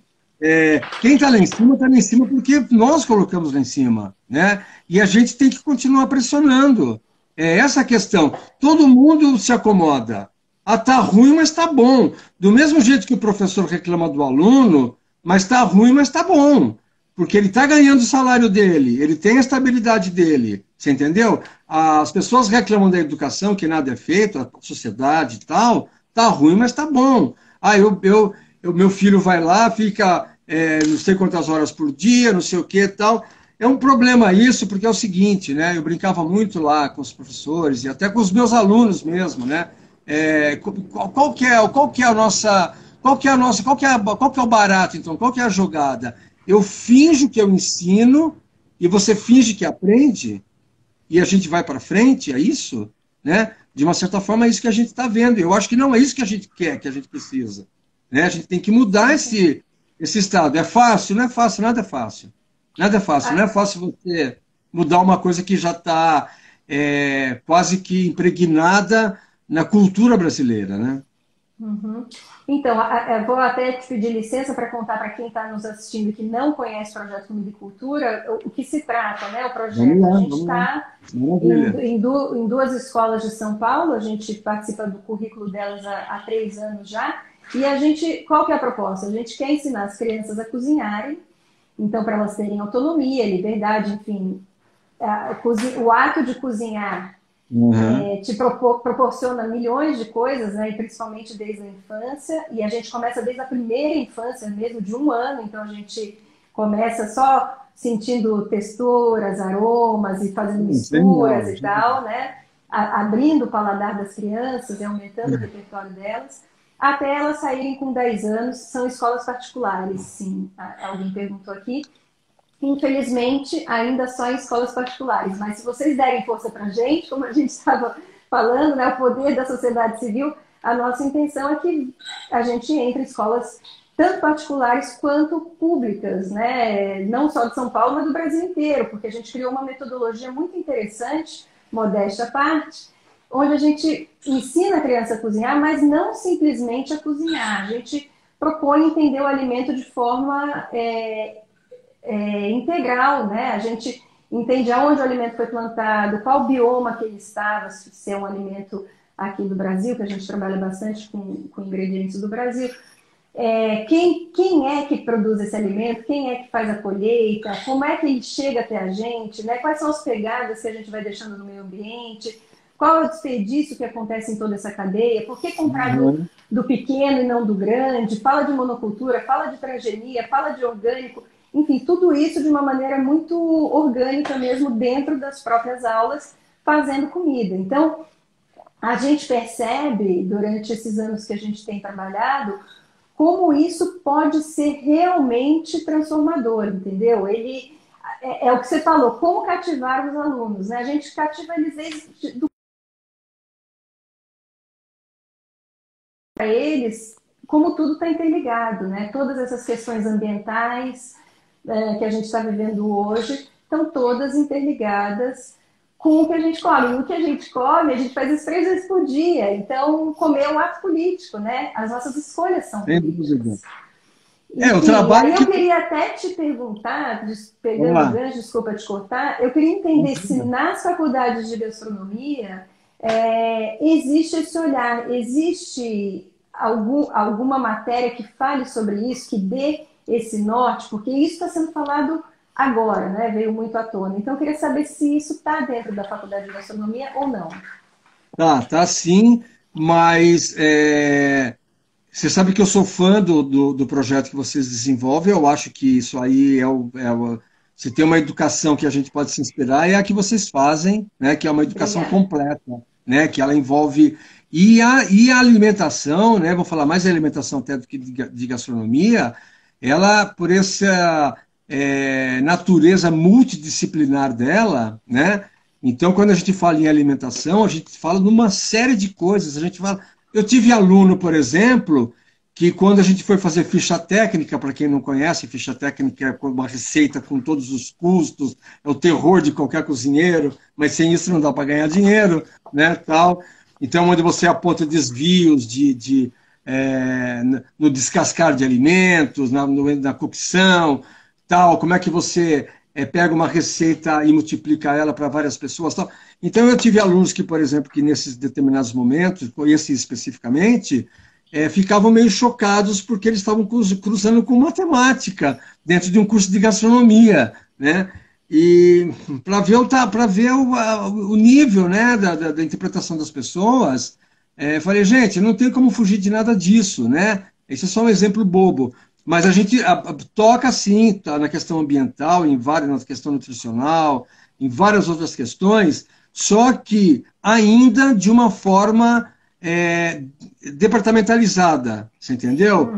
Quem está lá em cima porque nós colocamos lá em cima, né? E a gente tem que continuar pressionando. É essa a questão. Todo mundo se acomoda. Tá ruim, mas tá bom. Do mesmo jeito que o professor reclama do aluno, mas tá ruim, mas tá bom. Porque ele está ganhando o salário dele, ele tem a estabilidade dele. Você entendeu? As pessoas reclamam da educação, que nada é feito, a sociedade e tal. Tá ruim, mas tá bom. Meu filho vai lá, fica não sei quantas horas por dia, não sei o que e tal. É um problema isso, porque é o seguinte, né? Eu brincava muito lá com os professores e até com os meus alunos mesmo, né? Qual que é o barato, então? Qual que é a jogada? Eu finjo que eu ensino e você finge que aprende e a gente vai para frente, é isso? Né? De uma certa forma é isso que a gente está vendo. Eu acho que não é isso que a gente quer, que a gente precisa. Né? A gente tem que mudar esse estado. É fácil? Não é fácil, nada é fácil. Nada é fácil, não é fácil você mudar uma coisa que já está quase que impregnada na cultura brasileira, né? Então, eu vou até te pedir licença para contar para quem está nos assistindo que não conhece o Projeto Comida e Cultura, o que se trata, né? O projeto, a gente está em duas escolas de São Paulo, a gente participa do currículo delas há 3 anos já, e qual que é a proposta? A gente quer ensinar as crianças a cozinharem, então, para elas terem autonomia, liberdade, enfim, o ato de cozinhar te proporciona milhões de coisas, né, e principalmente desde a infância, e a gente começa desde a primeira infância mesmo, de 1 ano, então a gente começa só sentindo texturas, aromas e fazendo misturas e tal, né, abrindo o paladar das crianças e aumentando o repertório delas, até elas saírem com 10 anos, são escolas particulares, sim. Alguém perguntou aqui. Infelizmente, ainda só em escolas particulares. Mas se vocês derem força para a gente, como a gente estava falando, né, o poder da sociedade civil, a nossa intenção é que a gente entre em escolas tanto particulares quanto públicas, né? Não só de São Paulo, mas do Brasil inteiro, porque a gente criou uma metodologia muito interessante, modéstia à parte, onde a gente ensina a criança a cozinhar, mas não simplesmente a cozinhar. A gente propõe entender o alimento de forma integral, né? A gente entende aonde o alimento foi plantado, qual bioma que ele estava, se é um alimento aqui do Brasil, que a gente trabalha bastante com ingredientes do Brasil. Quem é que produz esse alimento, quem é que faz a colheita, como é que ele chega até a gente, né? Quais são as pegadas que a gente vai deixando no meio ambiente, qual é o desperdício que acontece em toda essa cadeia, por que comprar do pequeno e não do grande, fala de monocultura, fala de transgenia, fala de orgânico, enfim, tudo isso de uma maneira muito orgânica mesmo dentro das próprias aulas, fazendo comida. Então, a gente percebe, durante esses anos que a gente tem trabalhado, como isso pode ser realmente transformador, entendeu? Ele é o que você falou, como cativar os alunos, né? A gente cativa eles para eles, como tudo está interligado, né? Todas essas questões ambientais que a gente está vivendo hoje estão todas interligadas com o que a gente come. E o que a gente come, a gente faz isso 3 vezes por dia. Então, comer é um ato político, né? As nossas escolhas são políticas. O trabalho aí eu queria até te perguntar, pegando o gancho, desculpa te cortar, eu queria entender se nas faculdades de gastronomia existe esse olhar, existe alguma matéria que fale sobre isso, que dê esse norte, porque isso está sendo falado agora, né? Veio muito à tona. Então, eu queria saber se isso está dentro da faculdade de gastronomia ou não. Tá sim, mas você sabe que eu sou fã do projeto que vocês desenvolvem. Eu acho que isso aí se tem uma educação que a gente pode se inspirar, é a que vocês fazem, né? Que é uma educação completa, né? Que ela envolve e a alimentação, né? Vou falar mais de alimentação até do que de gastronomia. Ela, por essa natureza multidisciplinar dela, né? Então, quando a gente fala em alimentação, a gente fala de uma série de coisas. Eu tive aluno, por exemplo, que quando a gente foi fazer ficha técnica, para quem não conhece, ficha técnica é uma receita com todos os custos, é o terror de qualquer cozinheiro, mas sem isso não dá para ganhar dinheiro, né? Tal. Então, onde você aponta desvios no descascar de alimentos, na cocção, tal, como é que você pega uma receita e multiplica ela para várias pessoas, tal. Então eu tive alunos que, por exemplo, que nesses determinados momentos, esse especificamente, ficavam meio chocados porque eles estavam cruzando com matemática dentro de um curso de gastronomia, né? E para ver o nível, né, da interpretação das pessoas, falei, gente, não tem como fugir de nada disso, né? Esse é só um exemplo bobo. Mas a gente toca, sim, tá, na questão ambiental, na questão nutricional, em várias outras questões, só que ainda de uma forma departamentalizada, você entendeu?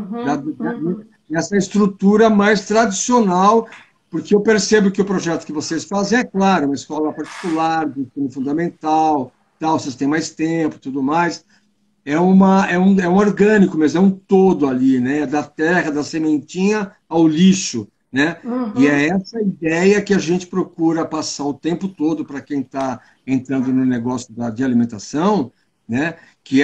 Nessa estrutura mais tradicional, porque eu percebo que o projeto que vocês fazem, é claro, uma escola particular, de ensino fundamental, tal, vocês têm mais tempo, tudo mais. É um orgânico, mas é um todo ali, né? Da terra, da sementinha ao lixo, né? E é essa ideia que a gente procura passar o tempo todo para quem está entrando no negócio de alimentação, né? Que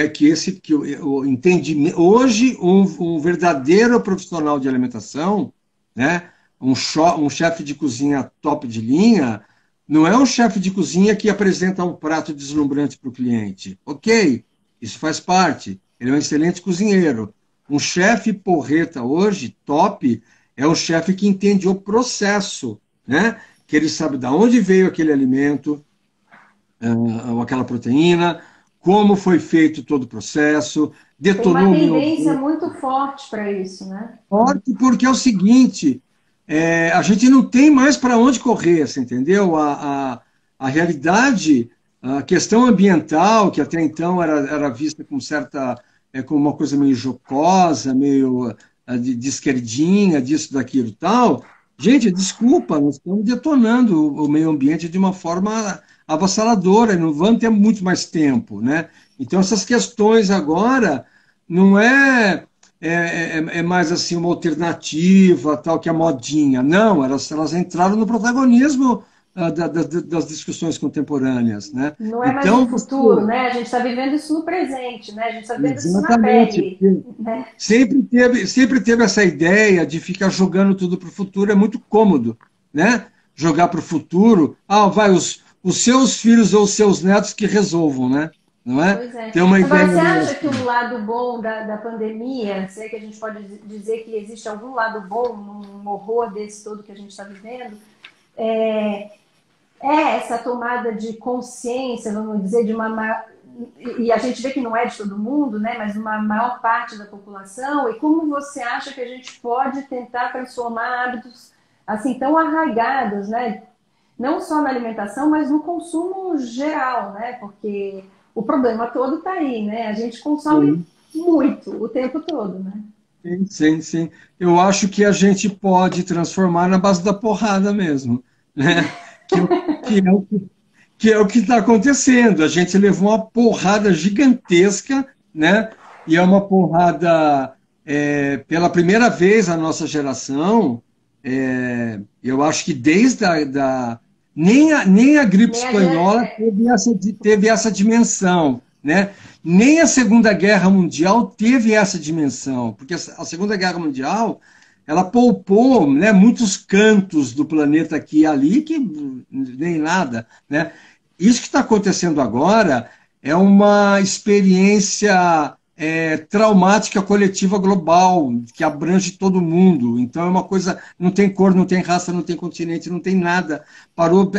o entendimento. Hoje, um verdadeiro profissional de alimentação, né? Um chefe de cozinha top de linha, não é um chefe de cozinha que apresenta um prato deslumbrante para o cliente. Ok. Isso faz parte. Ele é um excelente cozinheiro. Um chefe porreta hoje, top, é um chefe que entende o processo, né? Que ele sabe de onde veio aquele alimento, ou aquela proteína, como foi feito todo o processo, detonou... Tem uma tendência muito forte para isso, né? Forte porque é o seguinte, a gente não tem mais para onde correr, você entendeu? A realidade... A questão ambiental, que até então era vista com certa como uma coisa meio jocosa, meio de esquerdinha, disso, daquilo e tal. Gente, desculpa, nós estamos detonando o meio ambiente de uma forma avassaladora, não vamos ter muito mais tempo, né? Então, essas questões agora não é mais assim uma alternativa, tal, que é modinha. Não, elas entraram no protagonismo das discussões contemporâneas, né? Não é mais no Então, futuro, né? A gente está vivendo isso no presente, né? A gente está vivendo isso na exatamente. pele, né? Sempre teve essa ideia de ficar jogando tudo para o futuro, é muito cômodo, né? Jogar para o futuro, vai, os seus filhos ou os seus netos que resolvam, né? Não é? Pois é. Tem uma Agora, ideia você meio acha que assim. o lado bom da pandemia, se é que a gente pode dizer que existe algum lado bom num horror desse todo que a gente está vivendo, é, essa tomada de consciência, vamos dizer, de uma. E a gente vê que não é de todo mundo, né, mas de uma maior parte da população, e como você acha que a gente pode tentar transformar hábitos assim tão arraigados, né, não só na alimentação, mas no consumo geral, né, porque o problema todo está aí, né, a gente consome Sim, muito o tempo todo, né. sim, sim, sim. Eu acho que a gente pode transformar na base da porrada mesmo, né? Que, é o- que é o que é o que está acontecendo. A gente levou uma porrada gigantesca, né? E é uma porrada, pela primeira vez a nossa geração, eu acho que desde nem a gripe Nem a espanhola gente, teve essa dimensão, né? Nem a Segunda Guerra Mundial teve essa dimensão, porque a Segunda Guerra Mundial ela poupou, né, muitos cantos do planeta aqui e ali que nem nada, né? Isso que está acontecendo agora é uma experiência traumática coletiva global, que abrange todo mundo. Então é uma coisa, não tem cor, não tem raça, não tem continente, não tem nada. Parou,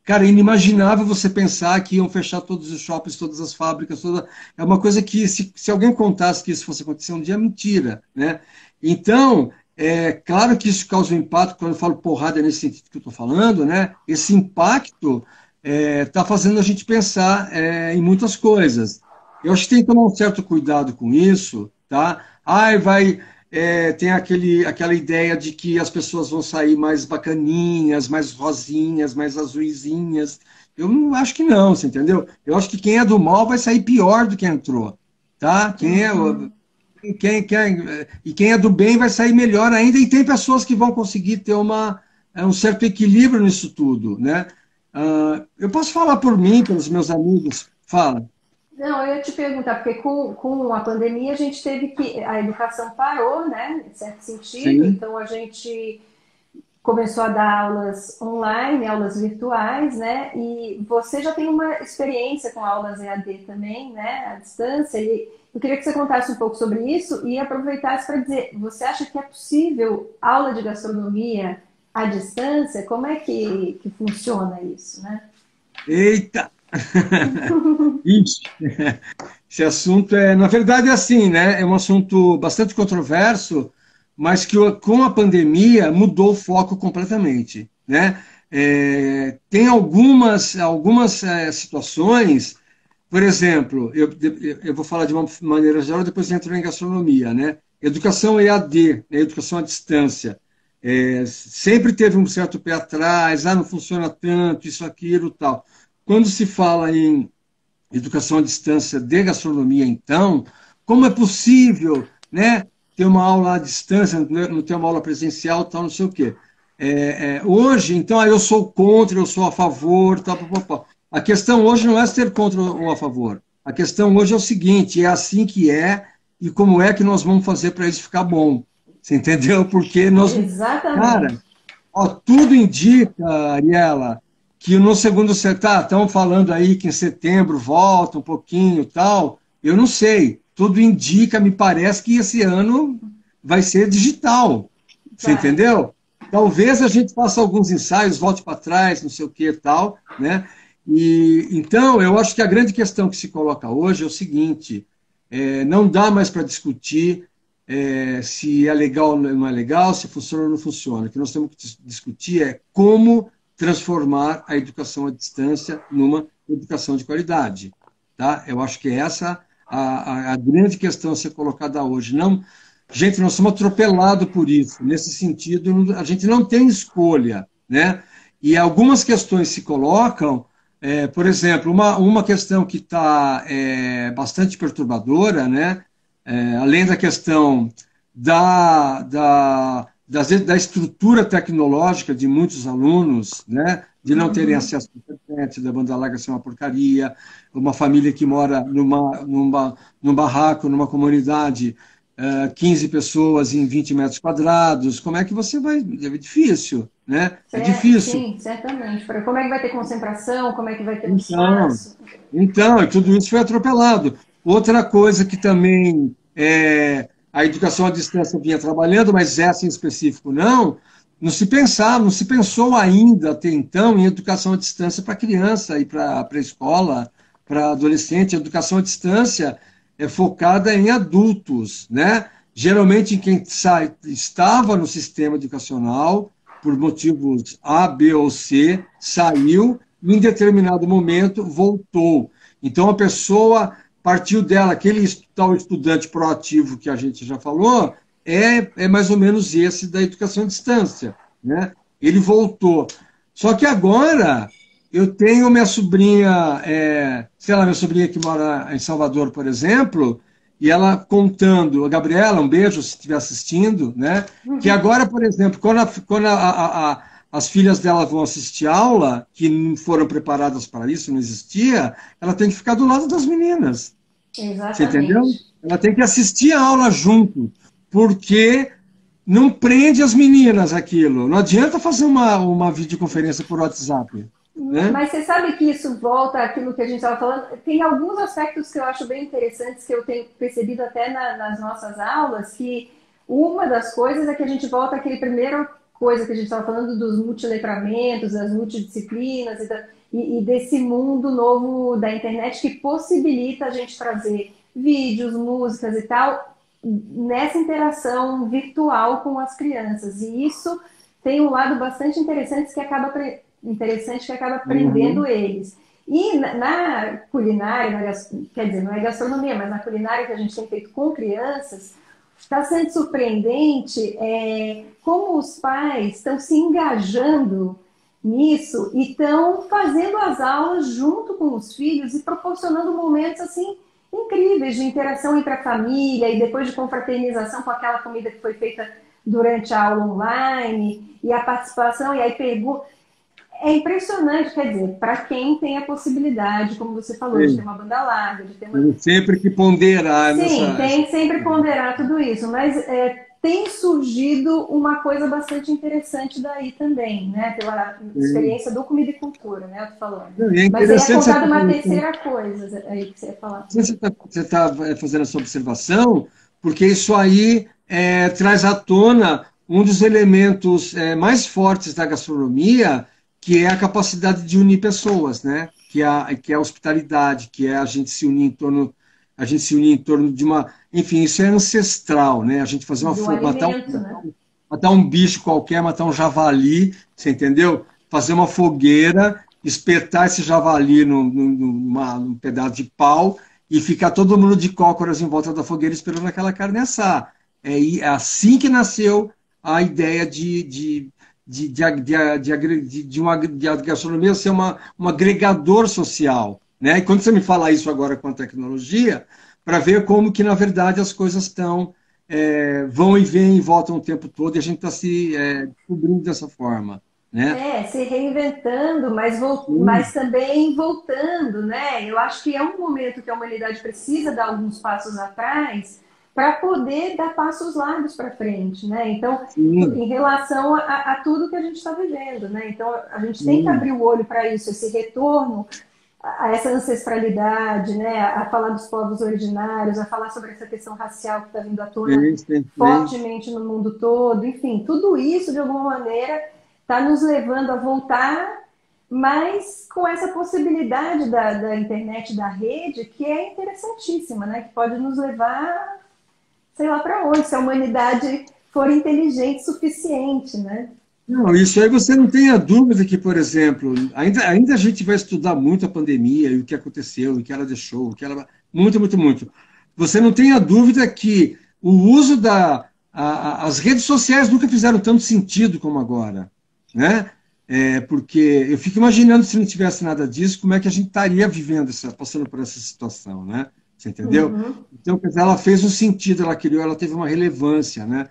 cara, é inimaginável você pensar que iam fechar todos os shoppings, todas as fábricas, é uma coisa que se alguém contasse que isso fosse acontecer um dia, é mentira, né? Então, claro que isso causa um impacto, quando eu falo porrada é nesse sentido que eu estou falando, né? Esse impacto está fazendo a gente pensar em muitas coisas. Eu acho que tem que tomar um certo cuidado com isso, tá? Tem aquela ideia de que as pessoas vão sair mais bacaninhas, mais rosinhas, mais azuisinhas. Eu não acho que não, você entendeu? Eu acho que quem é do mal vai sair pior do que entrou, tá? uhum. E quem é do bem vai sair melhor ainda, e tem pessoas que vão conseguir ter um certo equilíbrio nisso tudo, né? Eu posso falar por mim, pelos meus amigos. Fala. Não, eu ia te perguntar, porque com a pandemia a gente teve que. A educação parou, né? Em certo sentido, Sim, então a gente começou a dar aulas online, aulas virtuais, né? E você já tem uma experiência com aulas EAD também, né? À distância. E eu queria que você contasse um pouco sobre isso e aproveitasse para dizer: você acha que é possível aula de gastronomia à distância? Como é que funciona isso, né? eita! Ixi, esse assunto na verdade, é assim, né? É um assunto bastante controverso, mas que com a pandemia mudou o foco completamente, né? Tem algumas situações, por exemplo, eu vou falar de uma maneira geral, depois entro em gastronomia, né? Educação EAD, né? Educação à distância. Sempre teve um certo pé atrás, não funciona tanto, isso, aquilo, tal. Quando se fala em educação à distância de gastronomia, então, como é possível, né, ter uma aula à distância, não ter uma aula presencial, tal, não sei o quê. Hoje, então, aí eu sou contra, eu sou a favor, tal, pá, pá, pá. A questão hoje não é ser contra ou a favor. A questão hoje é o seguinte: é assim que é e como é que nós vamos fazer para isso ficar bom. Você entendeu? Porque Exatamente. cara, ó, tudo indica, Ariela, que no segundo setor, estão falando aí que em setembro volta um pouquinho e tal. Eu não sei. Tudo indica, me parece que esse ano vai ser digital. Você Vai. entendeu? Talvez a gente faça alguns ensaios, volte para trás, não sei o que e tal, né? E então eu acho que a grande questão que se coloca hoje é o seguinte: não dá mais para discutir se é legal ou não é legal, se funciona ou não funciona. O que nós temos que discutir é como transformar a educação à distância numa educação de qualidade. Tá? Eu acho que é essa a grande questão a ser colocada hoje. Não, gente, nós somos atropelados por isso. Nesse sentido, a gente não tem escolha, né? E algumas questões se colocam, por exemplo, uma questão que está bastante perturbadora, né? Além da questão da estrutura tecnológica de muitos alunos, né? De não terem acesso à internet, da banda larga ser uma porcaria, uma família que mora num barraco, numa comunidade, 15 pessoas em 20 metros quadrados, como é que você vai? É difícil, né? É difícil. Sim, certamente. Como é que vai ter concentração? Como é que vai ter espaço? Então, tudo isso foi atropelado. Outra coisa que também a educação à distância vinha trabalhando, mas essa em específico não se pensou ainda até então em educação à distância para criança e para escola, para adolescente. A educação à distância é focada em adultos, né? Geralmente em quem estava no sistema educacional, por motivos A, B ou C, saiu, e em determinado momento voltou. Então a pessoa partiu dela, aquele tal estudante proativo que a gente já falou, é mais ou menos esse da educação à distância, né? Ele voltou. Só que agora eu tenho minha sobrinha, minha sobrinha que mora em Salvador, por exemplo, e ela contando, a Gabriela, um beijo se estiver assistindo, né? Que agora, por exemplo, quando as filhas dela vão assistir aula, que não foram preparadas para isso, não existia, ela tem que ficar do lado das meninas. Exatamente. Você entendeu? Ela tem que assistir a aula junto, porque não prende as meninas aquilo. Não adianta fazer uma videoconferência por WhatsApp. Né? Mas você sabe que isso volta àquilo que a gente estava falando? Tem alguns aspectos que eu acho bem interessantes, que eu tenho percebido até nas nossas aulas, que uma das coisas é que a gente volta àquele primeiro coisa que a gente estava falando dos multiletramentos, das multidisciplinas e desse mundo novo da internet que possibilita a gente trazer vídeos, músicas e tal nessa interação virtual com as crianças. E isso tem um lado bastante interessante que acaba prendendo eles. E na culinária, quer dizer, não é gastronomia, mas na culinária que a gente tem feito com crianças, está sendo surpreendente como os pais estão se engajando nisso e estão fazendo as aulas junto com os filhos e proporcionando momentos assim incríveis de interação entre a família e depois de confraternização com aquela comida que foi feita durante a aula online e a participação e aí pergunta. É impressionante, quer dizer, para quem tem a possibilidade, como você falou, de ter uma banda larga, de ter uma... Tem sempre que ponderar. Sim, tem sempre que ponderar tudo isso, mas tem surgido uma coisa bastante interessante daí também, né? Pela experiência do Comida e Cultura, né? Eu tô falando. Mas aí é contado uma terceira coisa aí que você ia falar. Você está fazendo essa observação, porque isso aí traz à tona um dos elementos mais fortes da gastronomia, que é a capacidade de unir pessoas, né? Que é a hospitalidade, que é a gente se unir em torno de uma... Enfim, isso é ancestral, né? A gente fazer matar um bicho qualquer, matar um javali, você entendeu? Fazer uma fogueira, espetar esse javali num pedaço de pau e ficar todo mundo de cócoras em volta da fogueira esperando aquela carne assar. É assim que nasceu a ideia de a gastronomia ser um agregador social, né? E quando você me fala isso agora com a tecnologia, para ver como que, na verdade, as coisas estão, vão e vêm e voltam o tempo todo, e a gente está se descobrindo dessa forma, né? Se reinventando, mas também voltando, né? Eu acho que é um momento que a humanidade precisa dar alguns passos atrás para poder dar passos largos para frente, né? Então, em relação a tudo que a gente está vivendo, né? Então, a gente tem que abrir o olho para isso, esse retorno a essa ancestralidade, né? A falar dos povos originários, a falar sobre essa questão racial que está vindo à tona fortemente no mundo todo. Enfim, tudo isso, de alguma maneira, está nos levando a voltar, mas com essa possibilidade da internet, da rede, que é interessantíssima, né? Que pode nos levar... sei lá para onde, se a humanidade for inteligente o suficiente, né? Não, isso aí você não tenha dúvida que, por exemplo, ainda a gente vai estudar muito a pandemia e o que aconteceu, o que ela deixou, Muito, muito, muito. Você não tenha dúvida que o uso as redes sociais nunca fizeram tanto sentido como agora, né? Porque eu fico imaginando se não tivesse nada disso, como é que a gente estaria vivendo, passando por essa situação, né? Você entendeu? Uhum. Então, quer dizer, ela fez um sentido, ela criou, ela teve uma relevância, né?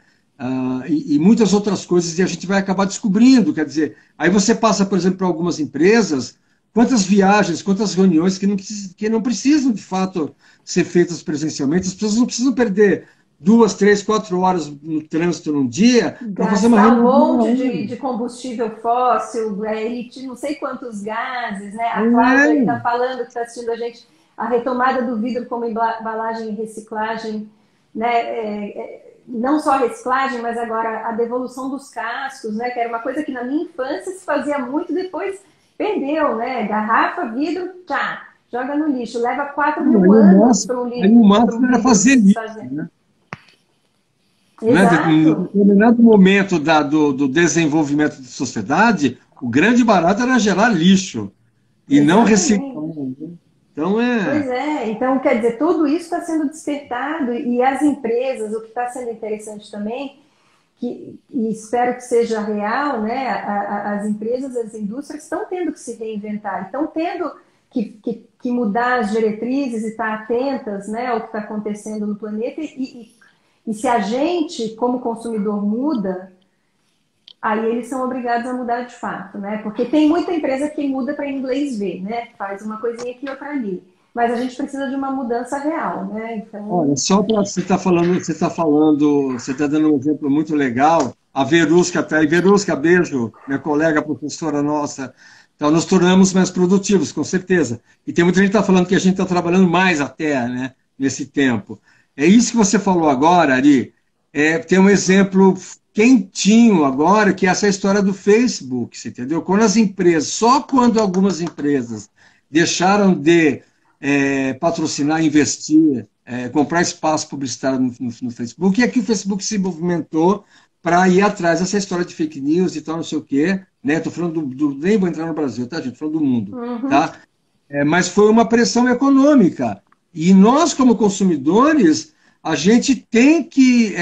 E muitas outras coisas, e a gente vai acabar descobrindo, quer dizer, aí você passa, por exemplo, para algumas empresas, quantas viagens, quantas reuniões que não precisam, de fato, ser feitas presencialmente, as pessoas não precisam perder 2, 3, 4 horas no trânsito num dia para fazer uma Gastar um reunião de uma monte hora. de combustível fóssil, emitir não sei quantos gases, né? A Cláudia É, está falando, que está assistindo a gente, a retomada do vidro como embalagem e reciclagem, né? Não só a reciclagem, mas agora a devolução dos cascos, né? Que era uma coisa que na minha infância se fazia muito, depois perdeu, né? Garrafa, vidro, tchá, joga no lixo. Leva 4.000 anos para aí o máximo era vidro fazer se lixo, desfazer. né? Né? Em Exato. determinado momento do desenvolvimento da sociedade, o grande barato era gerar lixo e não reciclar. Exatamente. Né? Então, Pois é, então quer dizer, tudo isso está sendo despertado e as empresas, o que está sendo interessante também, e espero que seja real, né? As empresas, as indústrias estão tendo que se reinventar, estão tendo que mudar as diretrizes e estar atentas, né, ao que está acontecendo no planeta e se a gente, como consumidor, muda, aí eles são obrigados a mudar de fato, né? Porque tem muita empresa que muda para inglês ver, né? Faz uma coisinha aqui, outra ali. Mas a gente precisa de uma mudança real, né? Então, olha, só para você você está dando um exemplo muito legal. A Verusca está aí. Verusca, beijo, minha colega professora nossa. Então, nos tornamos mais produtivos, com certeza. E tem muita gente que está falando que a gente está trabalhando mais até, né, nesse tempo. É isso que você falou agora, Ari. Tem um exemplo quentinho agora, que é essa história do Facebook, você entendeu? Quando as empresas, só quando algumas empresas deixaram de patrocinar, investir, comprar espaço publicitário no Facebook, e aqui o Facebook se movimentou para ir atrás dessa história de fake news e tal, não sei o quê, né? Estou falando nem vou entrar no Brasil, tá, gente? Estou falando do mundo, tá? Mas foi uma pressão econômica. E nós, como consumidores, a gente tem que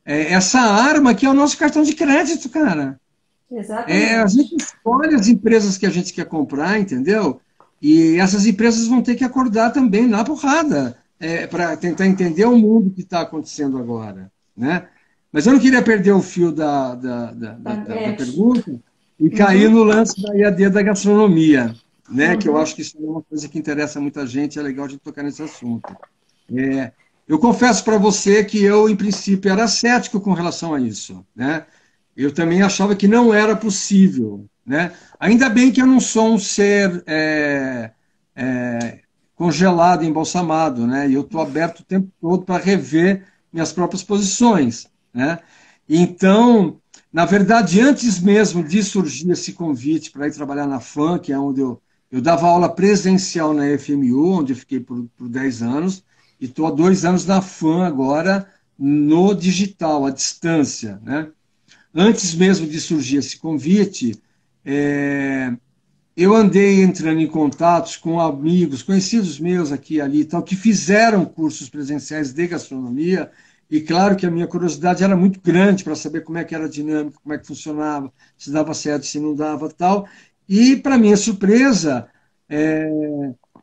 essa arma que é o nosso cartão de crédito, cara. A exatamente. gente escolhe as empresas que a gente quer comprar, entendeu? E essas empresas vão ter que acordar também na porrada, para tentar entender o mundo que está acontecendo agora, né? Mas eu não queria perder o fio da pergunta e cair no lance da IAD da gastronomia, né? Que eu acho que isso é uma coisa que interessa muita gente, é legal a gente tocar nesse assunto. Eu confesso para você que eu, em princípio, era cético com relação a isso, né? Eu também achava que não era possível, né? Ainda bem que eu não sou um ser congelado, embalsamado, né? E eu estou aberto o tempo todo para rever minhas próprias posições, né? Então, na verdade, antes mesmo de surgir esse convite para ir trabalhar na FAM, que é onde eu dava aula presencial na FMU, onde eu fiquei por 10 anos, e estou há 2 anos na FAM agora, no digital, à distância, né? Antes mesmo de surgir esse convite, eu andei entrando em contatos com amigos, conhecidos meus aqui e ali, tal, que fizeram cursos presenciais de gastronomia, e claro que a minha curiosidade era muito grande para saber como é que era a dinâmica, como é que funcionava, se dava certo, se não dava, tal. E, para minha surpresa,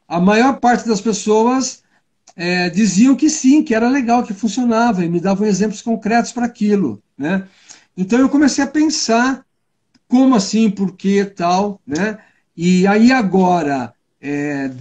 a maior parte das pessoas diziam que sim, que era legal, que funcionava, e me davam exemplos concretos para aquilo, né? Então eu comecei a pensar como assim, por que tal, né? E aí agora,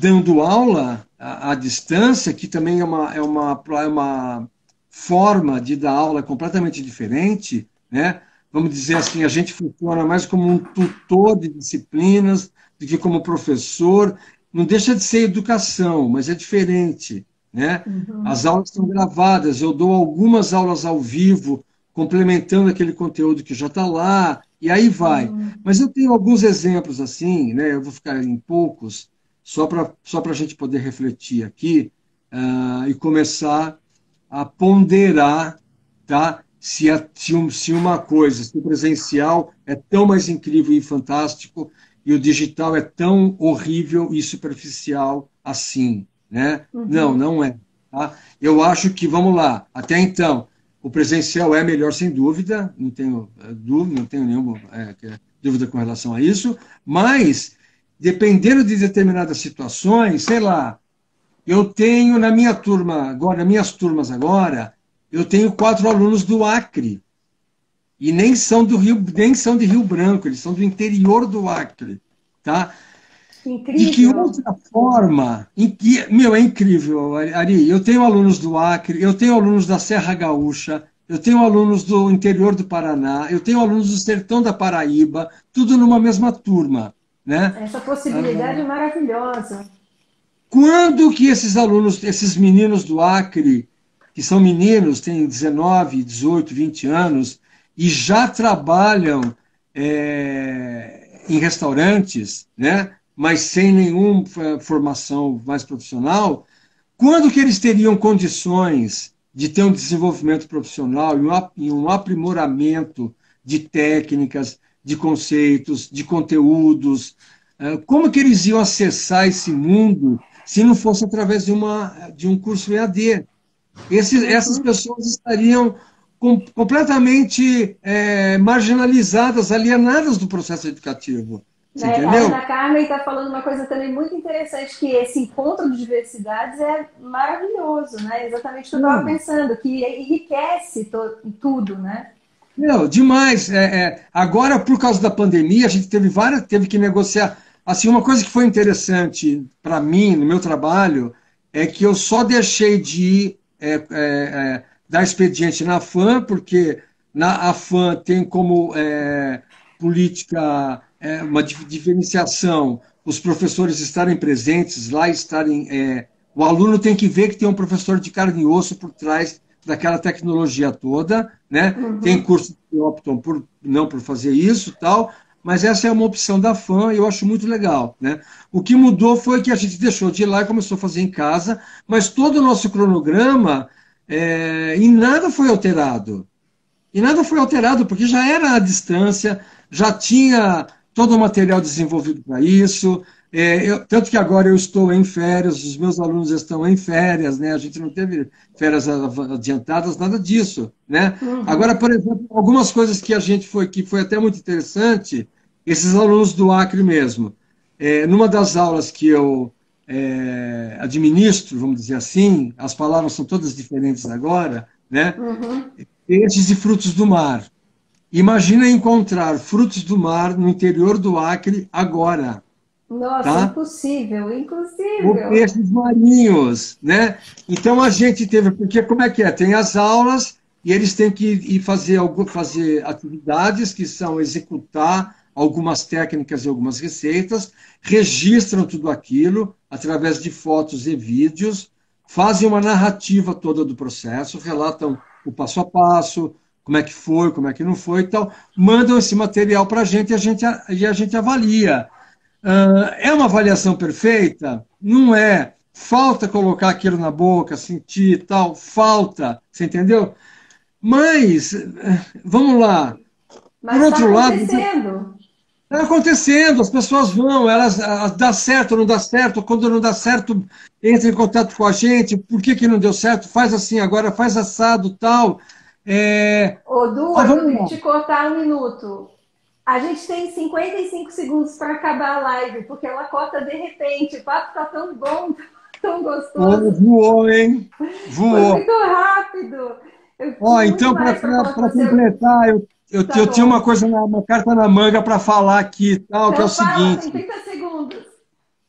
dando aula à distância, que também é uma forma de dar aula completamente diferente, né? Vamos dizer assim, a gente funciona mais como um tutor de disciplinas do que como professor. Não deixa de ser educação, mas é diferente, né? As aulas são gravadas, eu dou algumas aulas ao vivo, complementando aquele conteúdo que já está lá, e aí vai. Mas eu tenho alguns exemplos assim, né? Eu vou ficar em poucos, só para a gente poder refletir aqui e começar a ponderar, tá? Se uma coisa, se o presencial é tão mais incrível e fantástico, e o digital é tão horrível e superficial assim, né? Não, não é. Tá? Eu acho que, vamos lá, até então, o presencial é melhor sem dúvida, não tenho dúvida, não tenho nenhuma dúvida com relação a isso, mas, dependendo de determinadas situações, sei lá, eu tenho na minha turma, agora, nas minhas turmas agora, eu tenho 4 alunos do Acre, e nem são de Rio Branco, eles são do interior do Acre, tá? Incrível. De que outra forma, meu, é incrível, Ari, eu tenho alunos do Acre, eu tenho alunos da Serra Gaúcha, eu tenho alunos do interior do Paraná, eu tenho alunos do sertão da Paraíba, tudo numa mesma turma, né? Essa possibilidade é maravilhosa. Quando que esses alunos, esses meninos do Acre, que são meninos, têm 19, 18, 20 anos, e já trabalham em restaurantes, né? Mas sem nenhuma formação mais profissional, quando que eles teriam condições de ter um desenvolvimento profissional e um aprimoramento de técnicas, de conceitos, de conteúdos? Como que eles iam acessar esse mundo se não fosse através de um curso EAD? Essas pessoas estariam completamente marginalizadas, alienadas do processo educativo. Você entendeu? A Ana Carmen está falando uma coisa também muito interessante, que esse encontro de diversidades é maravilhoso, né? Exatamente o que eu estava pensando, que enriquece tudo, né? Não, demais. Agora, por causa da pandemia, a gente teve que negociar. Assim, uma coisa que foi interessante para mim, no meu trabalho, é que eu só deixei de dar expediente na FAM, porque a FAM tem como política uma diferenciação, os professores estarem presentes lá, o aluno tem que ver que tem um professor de carne e osso por trás daquela tecnologia toda, né? Tem cursos que optam não por fazer isso, tal, mas essa é uma opção da FAM e eu acho muito legal, né? O que mudou foi que a gente deixou de ir lá e começou a fazer em casa, mas todo o nosso cronograma e nada foi alterado. E nada foi alterado, porque já era à distância, já tinha todo o material desenvolvido para isso. Tanto que agora eu estou em férias, os meus alunos estão em férias, né? A gente não teve férias adiantadas, nada disso, né? Agora, por exemplo, algumas coisas que foi até muito interessante, esses alunos do Acre mesmo. Numa das aulas que eu administro, vamos dizer assim, as palavras são todas diferentes agora, né? Peixes e frutos do mar. Imagina encontrar frutos do mar no interior do Acre agora. Nossa, tá? Impossível. Ou peixes marinhos, né? Então a gente teve, porque como é que é? Tem as aulas e eles têm que ir fazer atividades que são executar algumas técnicas e algumas receitas, registram tudo aquilo através de fotos e vídeos, fazem uma narrativa toda do processo, relatam o passo a passo, como é que foi, como é que não foi e tal, mandam esse material para a gente e a gente avalia. É uma avaliação perfeita? Não é. Falta colocar aquilo na boca, sentir e tal, falta, você entendeu? Mas, vamos lá. Mas por outro lado, está acontecendo, as pessoas vão, elas dá certo, não dá certo, quando não dá certo, entra em contato com a gente, por que não deu certo, faz assim agora, faz assado, tal. Ô, Du, eu vou te cortar um minuto. A gente tem 55 segundos para acabar a live, porque ela corta de repente. O papo está tão bom, tão gostoso. Voou, hein? Voou. Foi muito rápido. Então, para completar, eu tinha uma coisa, uma carta na manga para falar aqui, tal, então, que é o seguinte. Tem 30 segundos.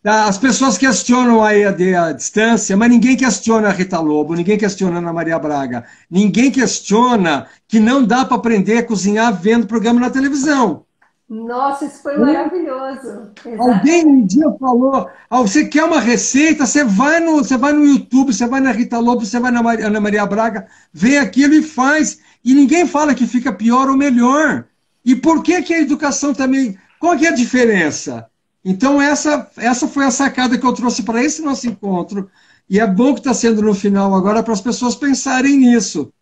As pessoas questionam a EAD à distância, mas ninguém questiona a Rita Lobo, ninguém questiona a Ana Maria Braga, ninguém questiona que não dá para aprender a cozinhar vendo programa na televisão. Nossa, isso foi maravilhoso. Alguém um dia falou, você quer uma receita, você vai no YouTube, você vai na Rita Lobo, você vai na Ana Maria Braga, vê aquilo e faz. E ninguém fala que fica pior ou melhor. E por que a educação também... Qual que é a diferença? Então, essa foi a sacada que eu trouxe para esse nosso encontro. E é bom que está sendo no final agora para as pessoas pensarem nisso.